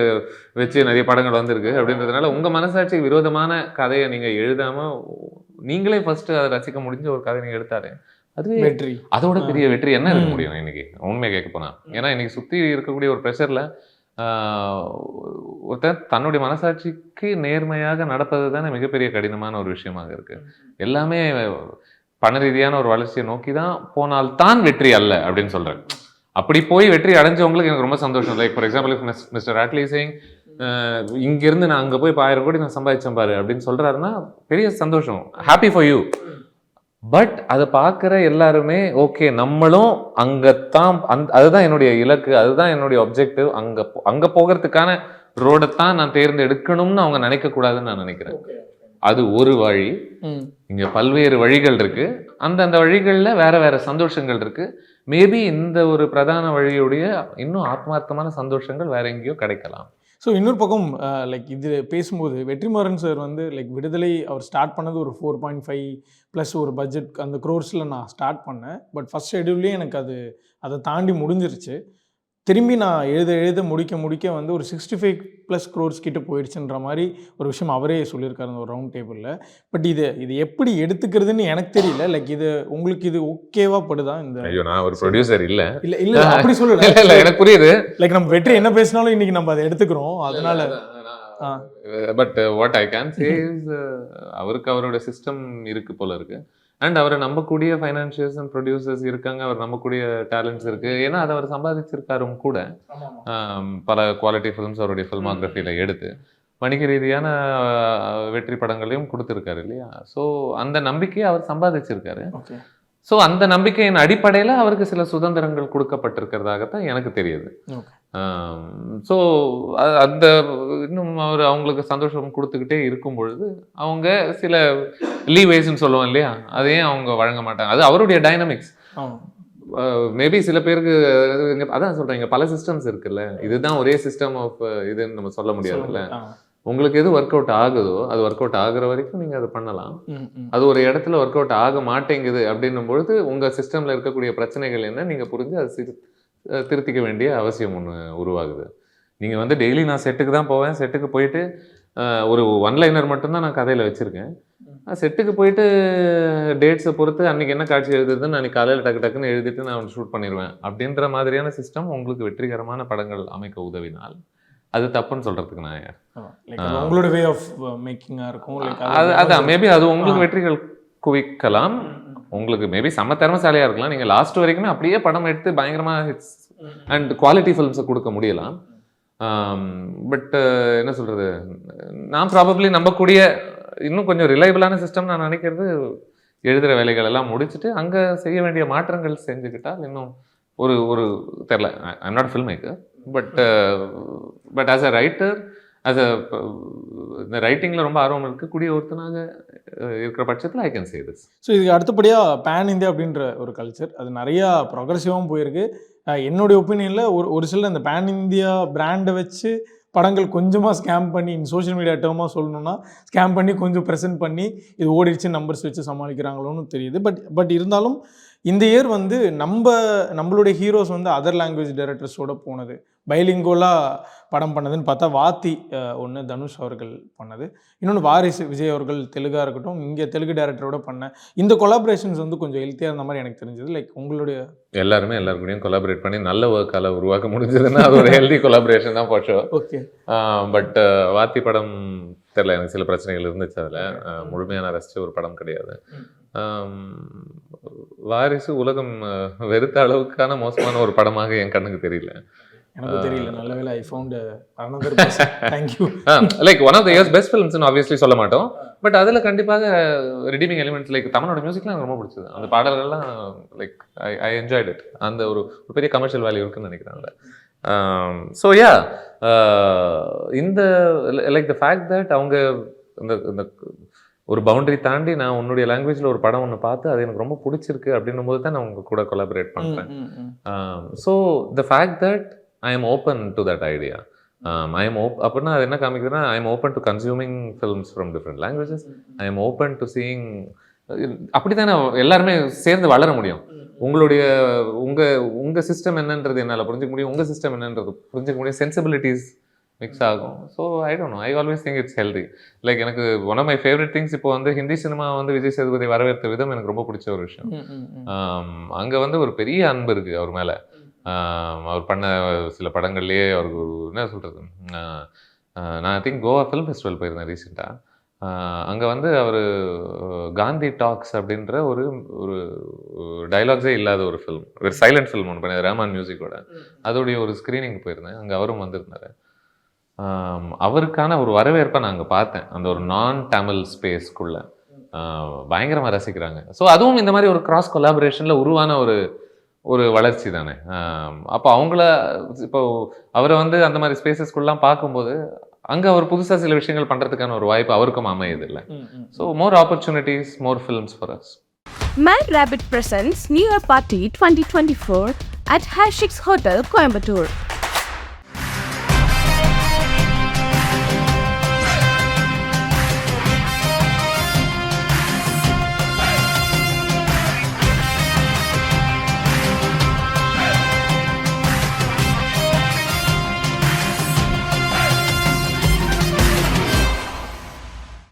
Speaker 2: வச்சு நிறைய படங்கள் வந்திருக்கு அப்படின்றதுனால உங்க மனசாட்சிக்கு விரோதமான கதையை நீங்க எழுதாம நீங்களே ஃபர்ஸ்ட் அதை ரசிக்க முடிஞ்ச ஒரு கதை நீங்க எடுத்தாரு, அது
Speaker 5: வெற்றி. அதோட
Speaker 2: பெரிய வெற்றி என்ன இருக்க முடியும் இன்னைக்கு உண்மையை கேட்க போனா? ஏன்னா இன்னைக்கு சுத்தி இருக்கக்கூடிய ஒரு ப்ரெஷர்ல ஒருத்தர் தன்னுடைய மனசாட்சிக்கு நேர்மையாக நடப்பது தானே மிகப்பெரிய கடினமான ஒரு விஷயமாக இருக்கு. எல்லாமே பண ரீதியான ஒரு வளர்ச்சியை நோக்கி தான் போனால்தான் வெற்றி அல்ல அப்படின்னு சொல்றேன். அப்படி போய் வெற்றி அடைஞ்சவங்களுக்கு எனக்கு ரொம்ப சந்தோஷம். Like for example mister Atli Singh இங்கிருந்து நான் அங்கே போய் 1000 கோடி நான் சம்பாதிச்சேன் பாரு அப்படின்னு சொல்றாருன்னா பெரிய சந்தோஷம், ஹாப்பி ஃபார் யூ. பட் அதை பார்க்குற எல்லாருமே ஓகே நம்மளும் அங்கத்தான் அதுதான் என்னுடைய இலக்கு, அதுதான் என்னுடைய ஒப்ஜெக்டிவ், அங்கே போகிறதுக்கான ரோடைத்தான் நான் தேர்ந்தெடுக்கணும்னு அவங்க நினைக்கக்கூடாதுன்னு நான் நினைக்கிறேன். அது ஒரு வழி. இங்க பல்வேறு வழிகள் இருக்கு, அந்த வழிகள்ல வேற வேற சந்தோஷங்கள் இருக்கு. மேபி இந்த ஒரு பிரதான வழியுடைய இன்னும் ஆத்மார்த்தமான சந்தோஷங்கள் வேற எங்கேயோ கிடைக்கலாம்.
Speaker 5: ஸோ இன்னொரு பக்கம் லைக் இது பேசும்போது வெற்றிமாறன் சார் வந்து லைக் விடுதலை அவர் ஸ்டார்ட் பண்ணது ஒரு 4.5 + ஒரு பட்ஜெட் அந்த க்ரோர்ஸில் நான் ஸ்டார்ட் பண்ணேன். பட் ஃபஸ்ட் ஷெடியூல்லே எனக்கு அதை தாண்டி முடிஞ்சிருச்சு. திரும்பி நான் எழுத முடிக்க வந்து ஒரு 65+ crores கிட்ட போயிடுச்சுன்ற மாதிரி ஒரு விஷயம் அவரே சொல்லியிருக்காரு அந்த ஒரு ரவுண்ட் டேபிளில். பட் இது எப்படி எடுத்துக்கிறதுன்னு எனக்கு தெரியல. லைக் இது உங்களுக்கு இது ஓகேவா படுதா? இந்த
Speaker 2: ஐயோ நான் ஒரு ப்ரொடியூசர் இல்ல
Speaker 5: அப்படி சொல்லல,
Speaker 2: எனக்கு புரியுது.
Speaker 5: லைக் நம்ம வெற்றி என்ன பேசினாலும் இன்னைக்கு நம்ம அதை எடுத்துக்கிறோம், அதனால.
Speaker 2: But what I can say is அவருக்கு அவரோட சிஸ்டம் இருக்கு போல இருக்கு. அண்ட் அவரை நம்பக்கூடிய ஃபைனான்சியர்ஸ் அண்ட் ப்ரொடியூசர்ஸ் இருக்காங்க, அவர் நம்பக்கூடிய டேலண்ட்ஸ் இருக்கு. ஏன்னா அதை அவர் சம்பாதிச்சிருக்காரும் கூட. பல குவாலிட்டி ஃபிலிம்ஸ் அவருடைய ஃபில்மோகிராஃபியில் எடுத்து வணிக ரீதியான வெற்றி படங்களையும் கொடுத்துருக்காரு இல்லையா. ஸோ அந்த நம்பிக்கையை அவர் சம்பாதிச்சிருக்காரு. ஸோ அந்த நம்பிக்கையின் அடிப்படையில் அவருக்கு சில சுதந்திரங்கள் கொடுக்கப்பட்டிருக்கிறதாகத்தான் எனக்கு தெரியுது. ஸோ அந்த இன்னும் அவங்களுக்கு சந்தோஷம் கொடுத்துக்கிட்டே இருக்கும் பொழுது அவங்க சில லீவேஸ்ன்னு சொல்லுவோம் இல்லையா, அதையும் அவங்க வழங்க மாட்டாங்க. அது அவருடைய டைனமிக்ஸ். மேபி சில பேருக்கு அதான் சொல்றேன், பல சிஸ்டம்ஸ் இருக்குல்ல, இதுதான் ஒரே சிஸ்டம் ஆஃப் இதுன்னு நம்ம சொல்ல முடியாதுல்ல. உங்களுக்கு எது ஒர்க் அவுட் ஆகுதோ அது ஒர்க் அவுட் ஆகுற வரைக்கும் நீங்க அதை பண்ணலாம். அது ஒரு இடத்துல ஒர்க் அவுட் ஆக மாட்டேங்குது அப்படின்னும் பொழுது உங்க சிஸ்டம்ல இருக்கக்கூடிய பிரச்சனைகள் என்ன நீங்க புரிஞ்சு அது திருத்திக்க வேண்டிய அவசியம் ஒன்று உருவாகுது. நீங்க வந்து டெய்லி நான் செட்டுக்கு தான் போவேன், செட்டுக்கு போயிட்டு ஒரு ஒன்லைனர் மட்டும்தான் நான் கதையில வச்சிருக்கேன். செட்டுக்கு போயிட்டு டேட்ஸை பொறுத்து அன்னைக்கு என்ன காட்சி எழுதுதுன்னு அன்னைக்கு காலையில் டக்குன்னு எழுதிட்டு நான் ஷூட் பண்ணிடுவேன் அப்படின்ற மாதிரியான சிஸ்டம் உங்களுக்கு வெற்றிகரமான படங்கள் அமைக்க உதவினால் அது தப்புன்னு சொல்றதுக்கு நான் யார்?
Speaker 5: உங்களோட வே ஆஃப் மேக்கிங்கா இருக்கும்.
Speaker 2: அதான் மேபி அது உங்களுக்கு வெற்றிகள் குவிக்கலாம். உங்களுக்கு மேபி செம்ம திறமைசாலியா இருக்கலாம். நீங்க லாஸ்ட் வரைக்குமே அப்படியே படம் எடுத்து பயங்கரமா ஹிட்ஸ் அண்ட் குவாலிட்டி ஃபிலிம்ஸை கொடுக்க முடியலாம். பட் என்ன சொல்றது, நான் ப்ராபப்ளி நம்பக்கூடிய இன்னும் கொஞ்சம் ரிலையபிளான சிஸ்டம் நான் நினைக்கிறது எழுதுகிற வேலைகள் எல்லாம் முடிச்சுட்டு அங்கே செய்ய வேண்டிய மாற்றங்கள் செஞ்சுக்கிட்டால் இன்னும் ஒரு தெரில. I'm not film maker, but as a writer அது இந்த ரைட்டிங்கில் ரொம்ப ஆர்வம் இருக்கக்கூடிய ஒருத்தனாக இருக்கிற பட்சத்தில் I can say this.
Speaker 5: So இதுக்கு அடுத்தபடியாக பேன் இந்தியா அப்படின்ற ஒரு கல்ச்சர் அது நிறையா ப்ரொக்ரெசிவாகவும் போயிருக்கு. என்னுடைய ஒப்பீனியனில் ஒரு சில இந்த பேன் இந்தியா பிராண்டை வச்சு படங்கள் கொஞ்சமாக ஸ்கேம் பண்ணி சோஷியல் மீடியா டேர்மாக சொல்லணும்னா ஸ்கேம் பண்ணி கொஞ்சம் ப்ரெசென்ட் பண்ணி இது ஓடிடுச்சு நம்பர்ஸ் வச்சு சமாளிக்கிறாங்களோன்னு தெரியுது. பட் இருந்தாலும் இந்த இயர் வந்து நம்மளுடைய ஹீரோஸ் வந்து அதர் லாங்குவேஜ் டைரக்டர்ஸோட போனது, பைலிங்கோலாக படம் பண்ணதுன்னு பார்த்தா வாத்தி ஒன்று தனுஷ் அவர்கள் பண்ணது, இன்னொன்று வாரிசு விஜய் அவர்கள் தெலுங்காக இருக்கட்டும் இங்கே தெலுங்கு டைரக்டரோட பண்ண இந்த கொலாபரேஷன்ஸ் வந்து கொஞ்சம் ஹெல்த்தியாக இருந்த மாதிரி எனக்கு தெரிஞ்சது. லைக் உங்களுடைய
Speaker 2: எல்லாருமே எல்லாருக்கூடையும் கொலாபரேட் பண்ணி நல்ல ஒர்க்கால உருவாக்க முடிஞ்சதுன்னா அது ஒரு ஹெல்தி கொலாபரேஷன் தான் ஃபார் ஷுர்.
Speaker 5: ஓகே.
Speaker 2: பட் வாத்தி படம் தெரியல, எனக்கு சில பிரச்சனைகள் இருந்துச்சு. அதில் முழுமையான ரசிச்ச ஒரு படம் கிடையாது. வாரிசு உலகம் வெறுத்த அளவுக்கான மோசமான ஒரு படமாக என் கண்ணுக்கு தெரியல.
Speaker 5: எனக்கு தெரியல, நல்ல வேளை I found another person. Thank you.
Speaker 2: Like one of the years best ஃபிலிம்ஸ்னு ஆப்வியஸ்லி சொல்ல மாட்டோம். பட் அதில் கண்டிப்பாக ரிடீமிங் எலிமெண்ட்ஸ் லைக் தமிழோட மியூசிக்லாம் எனக்கு ரொம்ப பிடிச்சது. அந்த பாடல்கள்லாம் லைக் ஐ என்ஜாய்ட் இட். அந்த ஒரு பெரிய கமர்ஷியல் வேல்யூ இருக்குன்னு நினைக்கிறேன் அதில். ஸோ யா இந்த லைக் த ஃபேக்ட் தட் அவங்க இந்த ஒரு பவுண்டரி தாண்டி நான் உன்னுடைய லாங்குவேஜில் ஒரு படம் ஒன்று பார்த்து அது எனக்கு ரொம்ப பிடிச்சிருக்கு அப்படின்னும் போது தான் நான் உங்க கூட கொலாபரேட் பண்ணுறேன். So the fact that I am open to that idea. I am அப்படின்னா அது என்ன காமிக்குதுன்னா I am open to consuming films from different languages. I am open to seeing. அப்படி தானே எல்லாருமே சேர்ந்து வளர முடியும். உங்கள் சிஸ்டம் என்னன்றது என்னால் புரிஞ்சிக்க முடியும், உங்கள் சிஸ்டம் என்னன்றது புரிஞ்சிக்க முடியும், சென்சிபிலிட்டிஸ் மிக்ஸ் ஆகும். So I don't know, I always think it's healthy. Like எனக்கு one of my favourite things இப்போ வந்து ஹிந்தி சினிமா வந்து விஜய் சேதுபதி வரவேற்ற விதம் எனக்கு ரொம்ப பிடிச்ச ஒரு விஷயம். அங்கே வந்து ஒரு பெரிய அன்பு இருக்குது அவர் மேலே. அவர் பண்ண சில படங்கள்லேயே அவருக்கு ஒரு என்ன சொல்கிறது, நான் I think Goa film festival போயிருந்தேன் ரீசெண்டாக. அங்கே வந்து அவர் காந்தி டாக்ஸ் அப்படின்ற ஒரு டைலாக்ஸே இல்லாத ஒரு ஃபிலிம், ஒரு சைலண்ட் ஃபிலிம் ஒன்று பண்ணி ரஹ்மான் மியூசிக்கோட, அதோடைய ஒரு ஸ்க்ரீனிங் போயிருந்தேன். அங்கே அவரும் வந்திருந்தார். அவருக்கான ஒரு வரவேற்பை நான் அங்கே பார்த்தேன் அந்த ஒரு நான் தமிழ் ஸ்பேஸ்க்குள்ளே. பயங்கரமாக ரசிக்கிறாங்க. ஸோ அதுவும் இந்த மாதிரி ஒரு கிராஸ் கொலாபரேஷனில் உருவான ஒரு வளர்ச்சி தானே. அப்போ இப்போ அவரை வந்து அந்த மாதிரி ஸ்பேசஸ்குள்ளலாம் பார்க்கும்போது அங்கே அவர் புதுசாக சில விஷயங்கள் பண்ணுறதுக்கான ஒரு வாய்ப்பு அவருக்கும் அமையுது இல்லை. So more opportunities, more films for us.
Speaker 1: Mad Rabbit presents New Year Party 2024 at Hashix Hotel, Coimbatore.